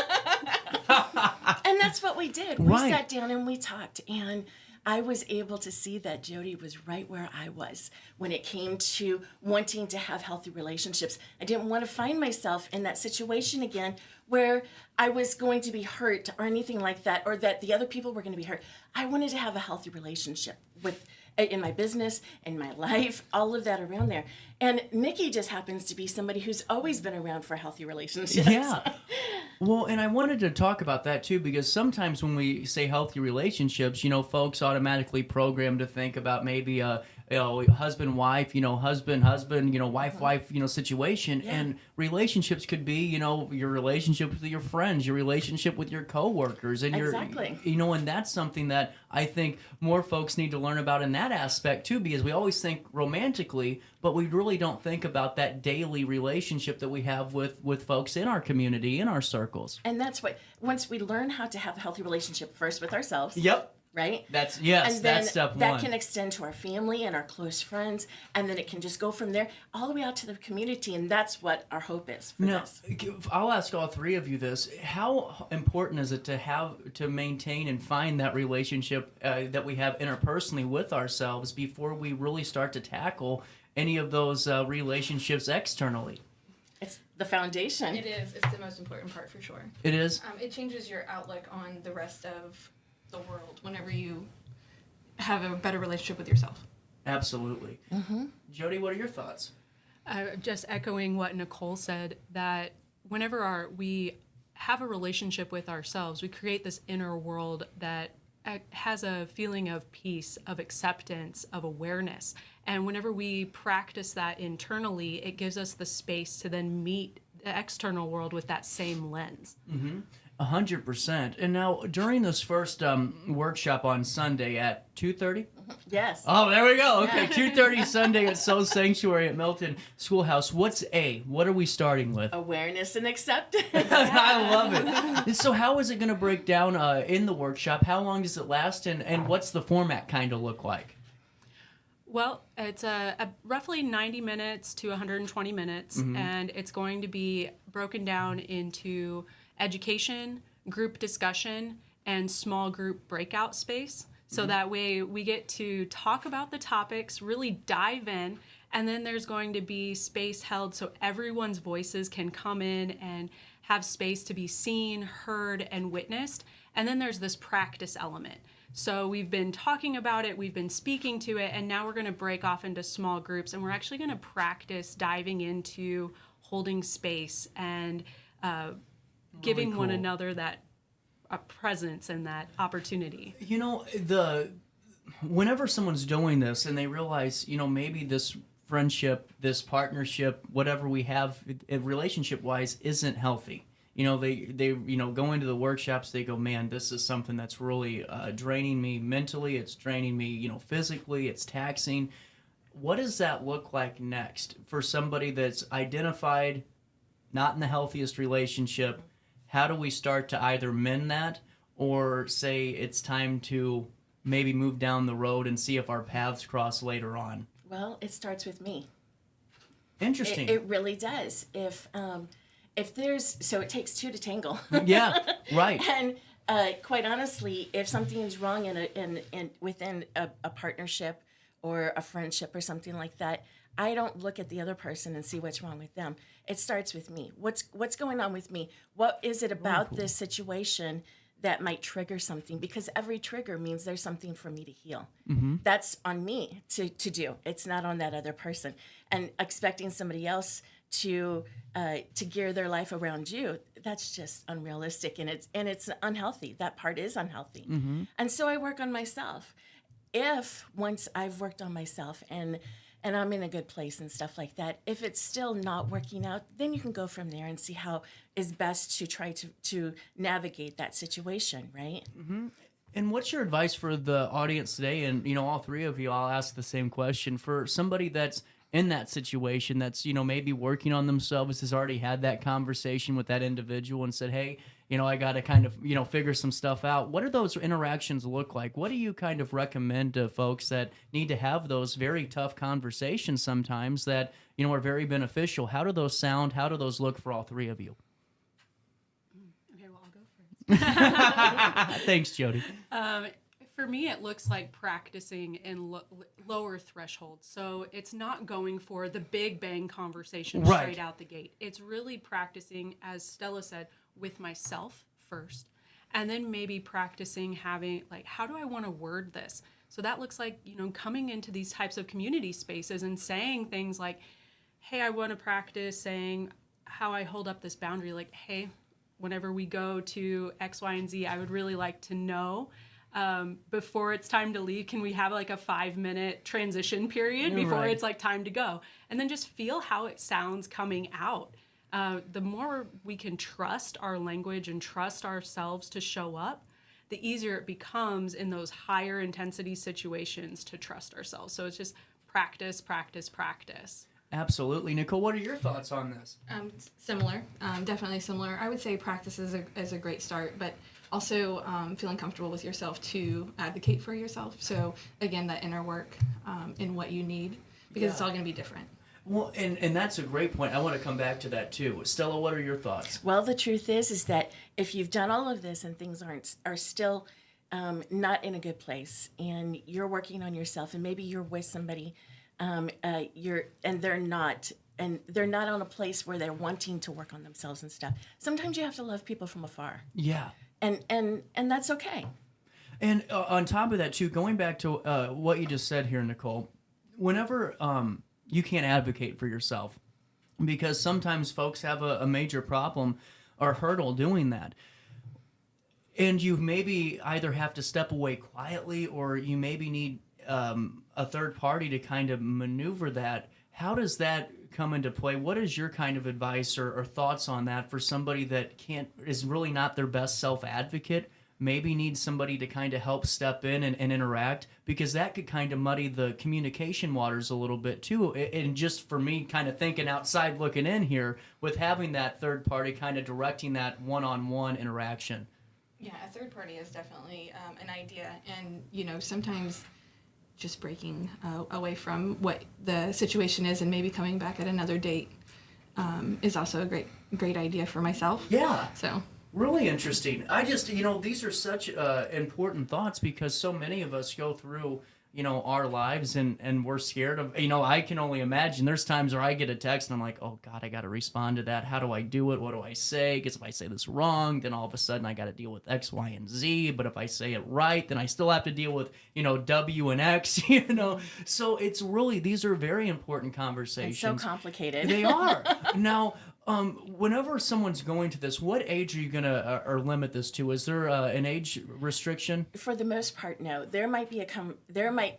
that's what we did. We sat down and we talked. And I was able to see that Jodi was right where I was when it came to wanting to have healthy relationships. I didn't want to find myself in that situation again where I was going to be hurt or anything like that, or that the other people were going to be hurt. I wanted to have a healthy relationship in my business, in my life, all of that around there. And Nikki just happens to be somebody who's always been around for healthy relationships. Yeah. Well, and I wanted to talk about that too, because sometimes when we say healthy relationships, folks automatically program to think about maybe a husband-wife, husband, wife-wife, situation. Yeah. And relationships could be, your relationship with your friends, your relationship with your coworkers, and exactly. And that's something that I think more folks need to learn about in that aspect too, because we always think romantically, but we really don't think about that daily relationship that we have with folks in our community, in our circles. And that's what, once we learn how to have a healthy relationship first with ourselves. Yep. Right? That's step one. That can extend to our family and our close friends, and then it can just go from there all the way out to the community, and that's what our hope is for this. I'll ask all three of you this. How important is it to maintain and find that relationship that we have interpersonally with ourselves before we really start to tackle any of those relationships externally? It's the foundation. It is. It's the most important part for sure. It is? It changes your outlook on the rest of the world whenever you have a better relationship with yourself. Absolutely. Mm-hmm. Jodi, what are your thoughts? Just echoing what Nichole said, that whenever we have a relationship with ourselves, we create this inner world that has a feeling of peace, of acceptance, of awareness. And whenever we practice that internally, it gives us the space to then meet the external world with that same lens. Mm-hmm. 100%. And now, during this first workshop on Sunday at 2:30? Yes. Oh, there we go. Okay, 2:30 Sunday at Soul Sanctuary at Milton School House. What are we starting with? Awareness and acceptance. I love it. So how is it going to break down in the workshop? How long does it last? And what's the format kind of look like? Well, it's roughly 90 minutes to 120 minutes, and it's going to be broken down into education, group discussion, and small group breakout space. So that way we get to talk about the topics, really dive in, And then there's going to be space held so everyone's voices can come in and have space to be seen, heard, and witnessed. And then there's this practice element. So we've been talking about it, we've been speaking to it, and now we're going to break off into small groups, and we're actually going to practice diving into holding space and giving one another that presence and that opportunity. You know, whenever someone's doing this and they realize, you know, maybe this friendship, this partnership, whatever we have relationship-wise isn't healthy. You know, they go into the workshops, they go, man, this is something that's really draining me mentally, it's draining me, you know, physically, it's taxing. What does that look like next for somebody that's identified not in the healthiest relationship? How do we start to either mend that or say it's time to maybe move down the road and see if our paths cross later on? Well, it starts with me. Interesting. It really does. If there's, so it takes two to tangle. Yeah, right. And quite honestly, if something's wrong within a partnership or a friendship or something like that, I don't look at the other person and see what's wrong with them. It starts with me. What's going on with me? What is it about this situation that might trigger something? Because every trigger means there's something for me to heal. Mm-hmm. That's on me to do. It's not on that other person. And expecting somebody else to gear their life around you, that's just unrealistic, and it's unhealthy. That part is unhealthy. Mm-hmm. And so I work on myself. If once I've worked on myself and I'm in a good place and stuff like that, if it's still not working out, then you can go from there and see how is best to try to navigate that situation, right? Mm-hmm. And what's your advice for the audience today? And, you know, all three of you, I'll ask the same question. For somebody that's in that situation, that's, you know, maybe working on themselves, has already had that conversation with that individual and said, hey, you know, I got to kind of, you know, figure some stuff out. What do those interactions look like? What do you kind of recommend to folks that need to have those very tough conversations sometimes that, you know, are very beneficial? How do those sound? How do those look for all three of you? Okay, well, I'll go first. Thanks, Jodi. For me, it looks like practicing in lower thresholds. So it's not going for the big bang conversation straight out the gate. It's really practicing, as Stella said, with myself first, and then maybe practicing having, like, how do I want to word this? So that looks like, you know, coming into these types of community spaces and saying things like, hey, I want to practice saying how I hold up this boundary. Like, hey, whenever we go to X, Y, and Z, I would really like to know before it's time to leave, can we have like a 5-minute transition period before it's like time to go? And then just feel how it sounds coming out. The more we can trust our language and trust ourselves to show up, the easier it becomes in those higher intensity situations to trust ourselves. So it's just practice, practice, practice. Absolutely. Nichole, what are your thoughts on this? Similar, definitely similar. I would say practice is a great start, but also feeling comfortable with yourself to advocate for yourself. So again, that inner work in what you need, because it's all going to be different. Well, and that's a great point. I want to come back to that too. Stella, what are your thoughts? Well, the truth is that if you've done all of this and things are still not in a good place, and you're working on yourself, and maybe you're with somebody, they're not on a place where they're wanting to work on themselves and stuff. Sometimes you have to love people from afar. Yeah. And that's okay. And on top of that too, going back to what you just said here, Nichole, whenever you can't advocate for yourself, because sometimes folks have a major problem or hurdle doing that. And you maybe either have to step away quietly, or you maybe need a third party to kind of maneuver that. How does that come into play? What is your kind of advice or thoughts on that for somebody that is really not their best self-advocate, maybe needs somebody to kind of help step in and interact, because that could kind of muddy the communication waters a little bit too. And just for me, kind of thinking outside looking in here, with having that third party kind of directing that one-on-one interaction. Yeah, a third party is definitely an idea, and you know, sometimes just breaking away from what the situation is and maybe coming back at another date is also a great idea for myself. Yeah. So really interesting. I just, you know, these are such important thoughts, because so many of us go through our lives, and we're scared of, I can only imagine there's times where I get a text and I'm like, oh God, I got to respond to that. How do I do it? What do I say? Because if I say this wrong, then all of a sudden I got to deal with X, Y, and Z. But if I say it right, then I still have to deal with, W and X, So it's really, these are very important conversations. It's so complicated. They are. Now, whenever someone's going to this, what age are you going to or limit this to? Is there an age restriction? For the most part, no. There might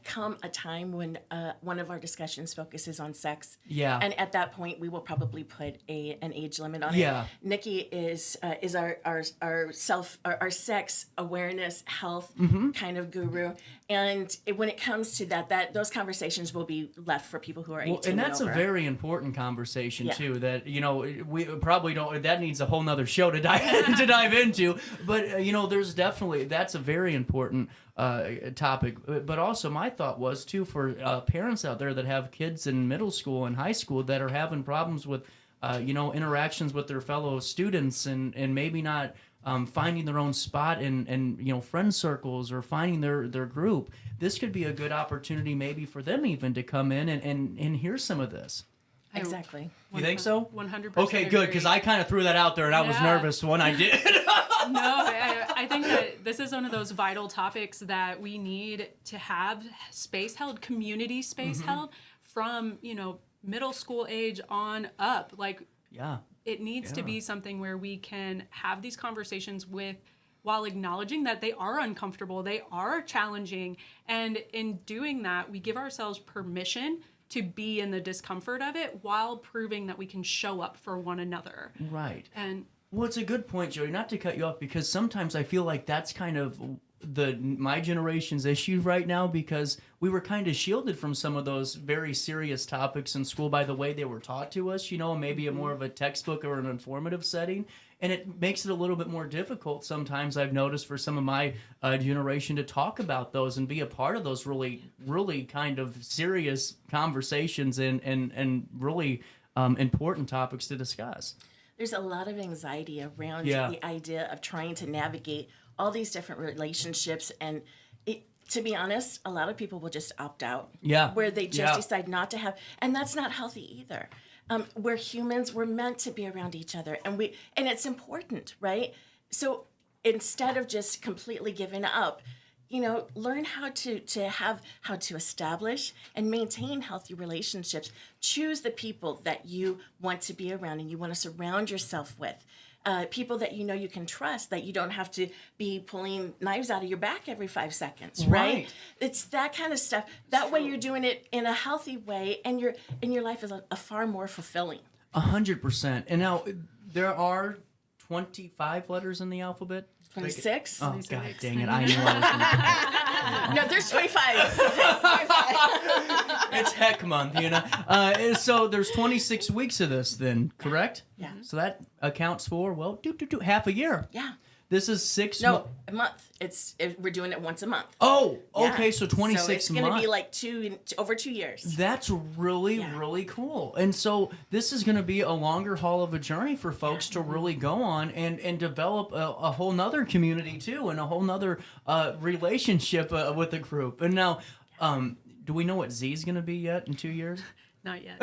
come a time when one of our discussions focuses on sex. Yeah. And at that point, we will probably put an age limit on Yeah. it. Nikki is our sex awareness health kind of guru, and when it comes to that those conversations will be left for people who are 18 and that's over. a very important conversation Yeah. too. That we probably don't. That needs a whole nother show to dive into. But there's definitely, that's a very important topic. But also, my thought was too, for parents out there that have kids in middle school and high school that are having problems with interactions with their fellow students and maybe not finding their own spot in friend circles or finding their group. This could be a good opportunity maybe for them even to come in and hear some of this. Exactly. You think so? 100%. Okay, good, because I kind of threw that out there and I was nervous when I did. No, I think that this is one of those vital topics that we need to have space held, community space held from, middle school age on up. It needs to be something where we can have these conversations while acknowledging that they are uncomfortable, they are challenging, and in doing that, we give ourselves permission to be in the discomfort of it while proving that we can show up for one another. Right. And well, it's a good point, Jodi, not to cut you off, because sometimes I feel like that's kind of my generation's issue right now, because we were kind of shielded from some of those very serious topics in school by the way they were taught to us, maybe a more of a textbook or an informative setting. And it makes it a little bit more difficult sometimes, I've noticed, for some of my generation to talk about those and be a part of those really, really kind of serious conversations and really important topics to discuss. There's a lot of anxiety around the idea of trying to navigate all these different relationships, and to be honest, a lot of people will just opt out. Yeah. Where they just decide not to have, and that's not healthy either. We're humans, we're meant to be around each other, and it's important, right? So instead of just completely giving up, learn how to establish and maintain healthy relationships. Choose the people that you want to be around and you want to surround yourself with. People that you can trust, that you don't have to be pulling knives out of your back every 5 seconds, right? It's that kind of stuff. That way you're doing it in a healthy way, and your life is a far more fulfilling. 100%. And now there are 25 letters in the alphabet. 26? Oh, God dang it. I knew I was going to... No, there's 25. It's Heck Month, So there's 26 weeks of this then, correct? Yeah. So that accounts for, half a year. Yeah. This is 6 months. No, a month. We're doing it once a month. Oh, okay. So 26 months. So it's going to be like over 2 years. That's really, really cool. And so this is going to be a longer haul of a journey for folks to really go on and develop a whole nother community too, and a whole nother relationship with the group. And now, do we know what Z is going to be yet in 2 years? Not yet.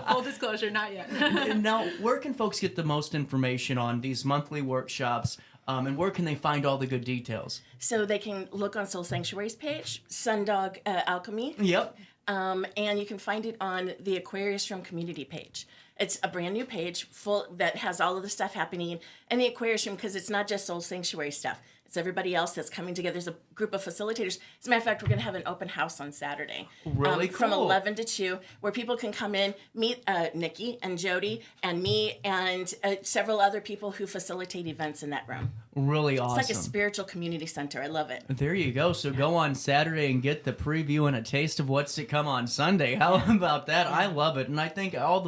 Full disclosure, not yet. Now, where can folks get the most information on these monthly workshops, and where can they find all the good details? So they can look on Soul Sanctuary's page, Sundog Alchemy. Yep. And you can find it on the Aquarius Room community page. It's a brand new page full that has all of the stuff happening in the Aquarius Room, because it's not just Soul Sanctuary stuff. It's everybody else that's coming together. There's a group of facilitators. As a matter of fact, we're going to have an open house on Saturday. Really cool. From 11 to 2, where people can come in, meet Nikki and Jodi and me and several other people who facilitate events in that room. Really awesome. It's like a spiritual community center. I love it. There you go. So go on Saturday and get the preview and a taste of what's to come on Sunday. How about that? I love it. And I think all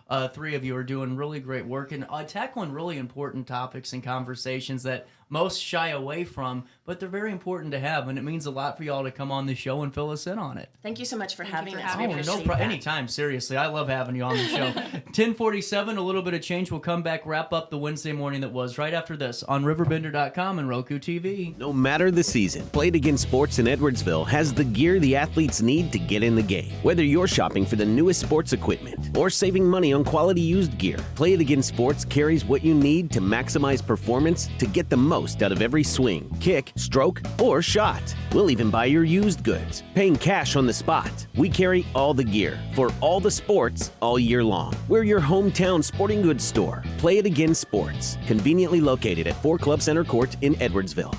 the three of you are doing really great work and tackling really important topics and conversations that most shy away from, but they're very important to have, and it means a lot for y'all to come on the show and fill us in on it. Thank you so much for having us. Oh, no problem. Anytime, seriously. I love having you on the show. 10:47, a little bit of change. We'll come back, wrap up the Wednesday morning that was right after this on RiverBender.com and Roku TV. No matter the season, Play It Again Sports in Edwardsville has the gear the athletes need to get in the game. Whether you're shopping for the newest sports equipment or saving money on quality used gear, Play It Again Sports carries what you need to maximize performance to get the most out of every swing, kick, stroke, or shot. We'll even buy your used goods, paying cash on the spot. We carry all the gear for all the sports all year long. We're your hometown sporting goods store. Play It Again Sports, conveniently located at 4 Club Center Court in Edwardsville.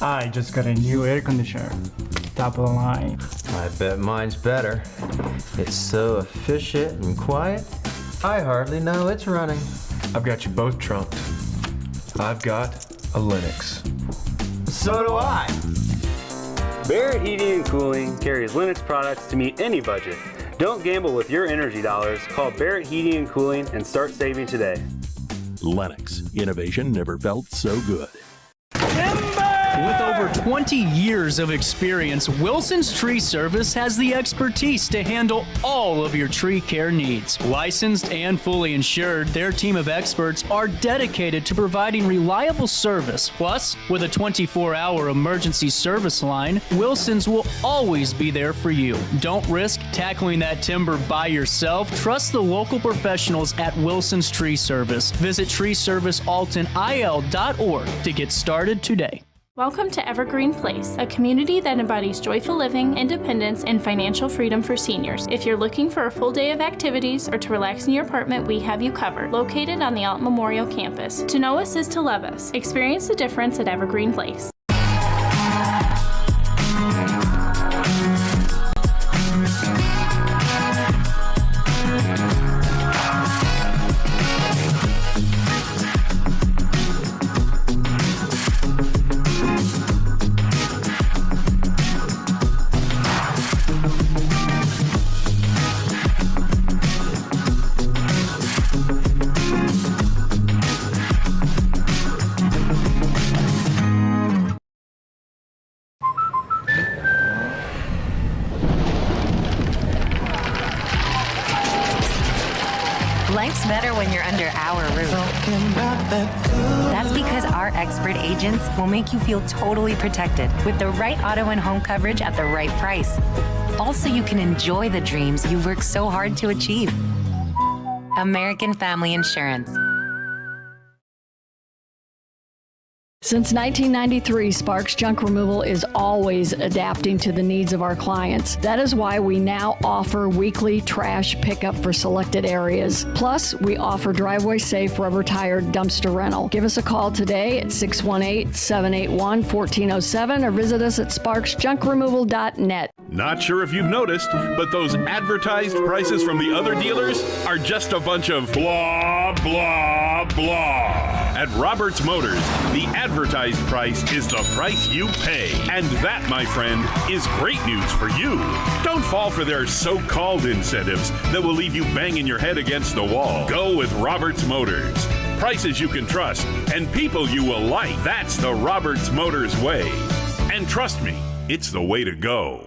I just got a new air conditioner. Top of the line. I bet mine's better. It's so efficient and quiet, I hardly know it's running. I've got you both trumped. I've got a Linux. So do I. Barrett Heating and Cooling carries Linux products to meet any budget. Don't gamble with your energy dollars. Call Barrett Heating and Cooling and start saving today. Lennox. Innovation never felt so good. With over 20 years of experience, Wilson's Tree Service has the expertise to handle all of your tree care needs. Licensed and fully insured, their team of experts are dedicated to providing reliable service. Plus, with a 24-hour emergency service line, Wilson's will always be there for you. Don't risk tackling that timber by yourself. Trust the local professionals at Wilson's Tree Service. Visit treeservicealtonil.org to get started today. Welcome to Evergreen Place, a community that embodies joyful living, independence, and financial freedom for seniors. If you're looking for a full day of activities or to relax in your apartment, we have you covered. Located on the Alton Memorial Campus. To know us is to love us. Experience the difference at Evergreen Place. Life's better when you're under our roof. That's because our expert agents will make you feel totally protected with the right auto and home coverage at the right price. Also, you can enjoy the dreams you've worked so hard to achieve. American Family Insurance. Since 1993, Sparks Junk Removal is always adapting to the needs of our clients. That is why we now offer weekly trash pickup for selected areas. Plus, we offer driveway-safe rubber-tired dumpster rental. Give us a call today at 618-781-1407 or visit us at sparksjunkremoval.net. Not sure if you've noticed, but those advertised prices from the other dealers are just a bunch of blah, blah, blah. At Roberts Motors, the advertised price is the price you pay. And that, my friend, is great news for you. Don't fall for their so-called incentives that will leave you banging your head against the wall. Go with Roberts Motors. Prices you can trust and people you will like. That's the Roberts Motors way. And trust me, it's the way to go.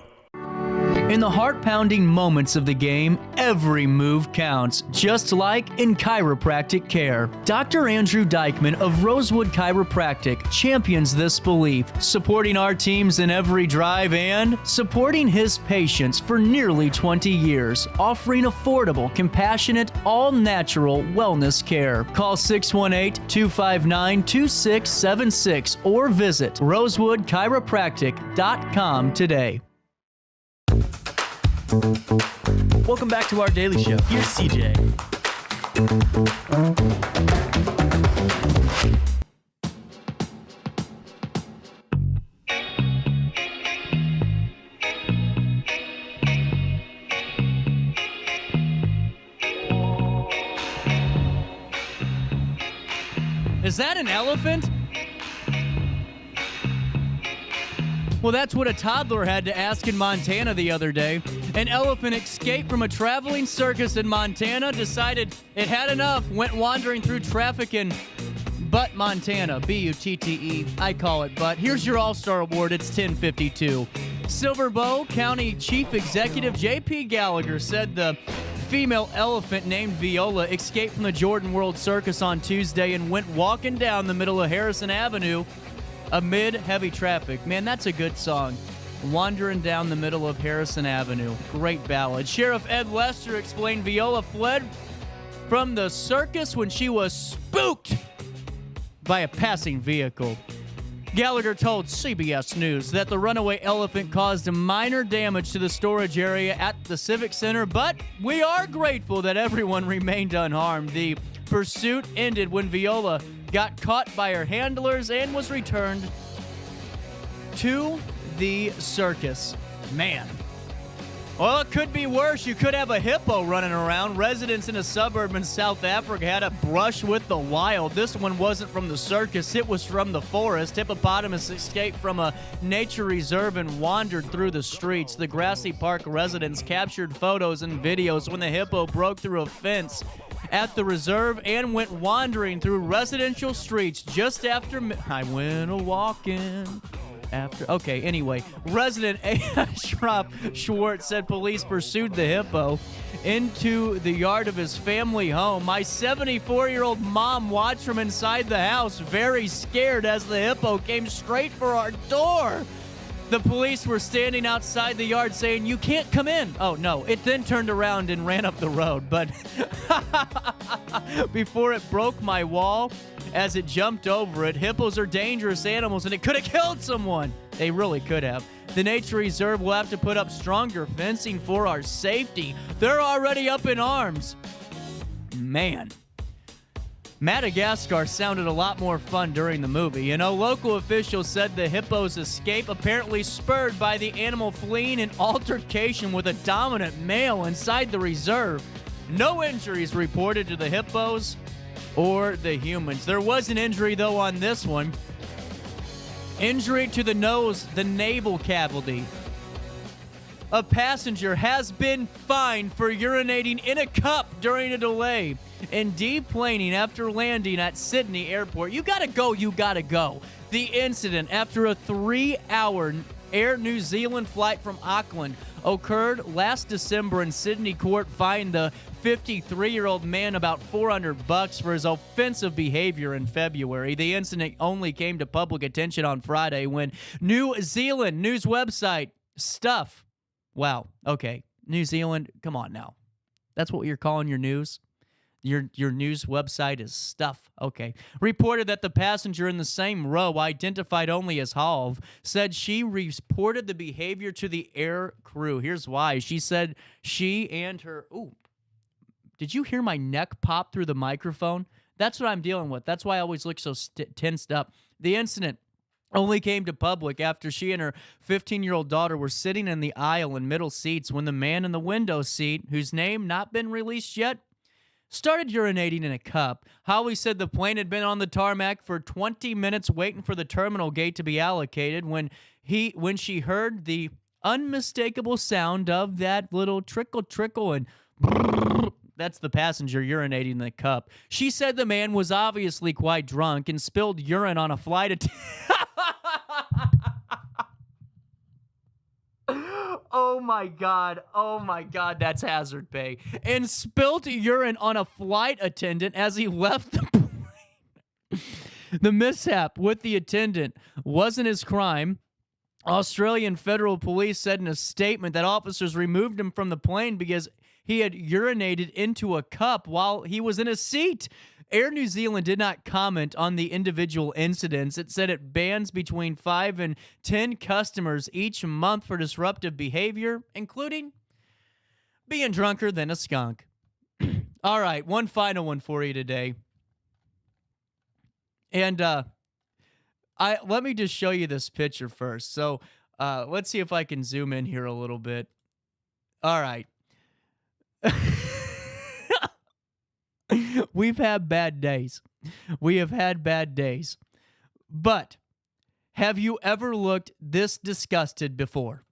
In the heart-pounding moments of the game, every move counts, just like in chiropractic care. Dr. Andrew Dykman of Rosewood Chiropractic champions this belief, supporting our teams in every drive and supporting his patients for nearly 20 years, offering affordable, compassionate, all-natural wellness care. Call 618-259-2676 or visit rosewoodchiropractic.com today. Welcome back to our daily show. Here's CJ. Is that an elephant? Well, that's what a toddler had to ask in Montana the other day. An elephant escaped from a traveling circus in Montana, decided it had enough, went wandering through traffic, and Butte, Montana, B-U-T-T-E. I call it Butte. Here's your All-Star Award. It's 1052. Silver Bow County Chief Executive J.P. Gallagher said the female elephant named Viola escaped from the Jordan World Circus on Tuesday and went walking down the middle of Harrison Avenue amid heavy traffic. Man, that's a good song. Wandering down the middle of Harrison Avenue. Great ballad. Sheriff Ed Lester explained Viola fled from the circus when she was spooked by a passing vehicle. Gallagher told CBS News that the runaway elephant caused minor damage to the storage area at the Civic Center, but we are grateful that everyone remained unharmed. The pursuit ended when Viola got caught by her handlers and was returned to the circus. Man. Well, it could be worse. You could have a hippo running around. Residents in a suburb in South Africa had a brush with the wild. This one wasn't from the circus. It was from the forest. Hippopotamus escaped from a nature reserve and wandered through the streets. The Grassy Park residents captured photos and videos when the hippo broke through a fence at the reserve and went wandering through residential streets just after I went a-walking. Anyway, resident Ashraf Schwartz said police pursued the hippo into the yard of his family home. My 74-year-old mom watched from inside the house, very scared as the hippo came straight for our door. The police were standing outside the yard saying, "You can't come in." Oh, no. It then turned around and ran up the road. But before it broke my wall as it jumped over it, hippos are dangerous animals and it could have killed someone. They really could have. The nature reserve will have to put up stronger fencing for our safety. They're already up in arms. Man. Madagascar sounded a lot more fun during the movie. You know, local officials said the hippo's escape apparently spurred by the animal fleeing an altercation with a dominant male inside the reserve. No injuries reported to the hippos or the humans. There was an injury, though, on this one. Injury to the nose, the navel cavity. A passenger has been fined for urinating in a cup during a delay and deplaning after landing at Sydney Airport. You gotta go, you gotta go. The incident after a 3-hour Air New Zealand flight from Auckland occurred last December, and Sydney court fined the 53-year-old man about $400 for his offensive behavior in February. The incident only came to public attention on Friday when New Zealand news website Stuff. Wow. Okay. New Zealand, come on now. That's what you're calling your news? Your news website is Stuff. Okay. Reported that the passenger in the same row, identified only as Halv, said she reported the behavior to the air crew. Here's why. She said she and her... Ooh. Did you hear my neck pop through the microphone? That's what I'm dealing with. That's why I always look so tensed up. The incident only came to public after she and her 15-year-old daughter were sitting in the aisle in middle seats when the man in the window seat, whose name not been released yet, started urinating in a cup. Holly said the plane had been on the tarmac for 20 minutes waiting for the terminal gate to be allocated when she heard the unmistakable sound of that little trickle and that's the passenger urinating in the cup. She said the man was obviously quite drunk and spilled urine on a flight attendant. Oh my God, that's hazard pay. And spilled urine on a flight attendant as he left the plane. The mishap with the attendant wasn't his crime. Australian federal police said in a statement that officers removed him from the plane because he had urinated into a cup while he was in a seat. Air New Zealand did not comment on the individual incidents. It said it bans between 5 and 10 customers each month for disruptive behavior, including being drunker than a skunk. All right, one final one for you today. And let me just show you this picture first. So let's see if I can zoom in here a little bit. All right. We've had bad days. We have had bad days. But have you ever looked this disgusted before?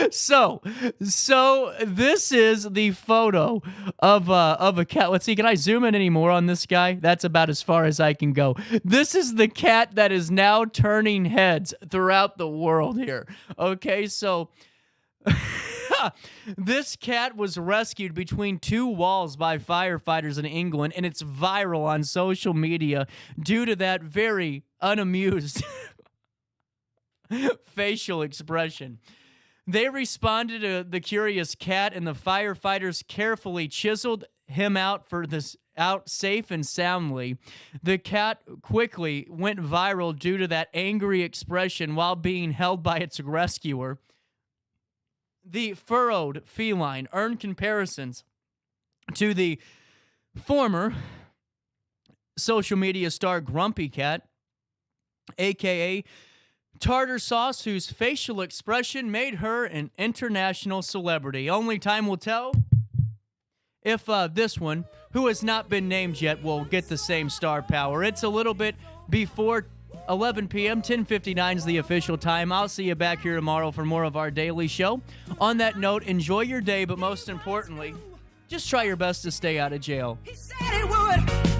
So this is the photo of a cat. Let's see, can I zoom in any more on this guy? That's about as far as I can go. This is the cat that is now turning heads throughout the world here. Okay, so this cat was rescued between two walls by firefighters in England, and it's viral on social media due to that very unamused facial expression. They responded to the curious cat, and the firefighters carefully chiseled him out safe and soundly. The cat quickly went viral due to that angry expression while being held by its rescuer. The furrowed feline earned comparisons to the former social media star Grumpy Cat, a.k.a. Tartar Sauce, whose facial expression made her an international celebrity. Only time will tell if this one, who has not been named yet, will get the same star power. It's a little bit before 11 p.m., 10:59 is the official time. I'll see you back here tomorrow for more of our daily show. On that note, enjoy your day, but most importantly, just try your best to stay out of jail. He said he would.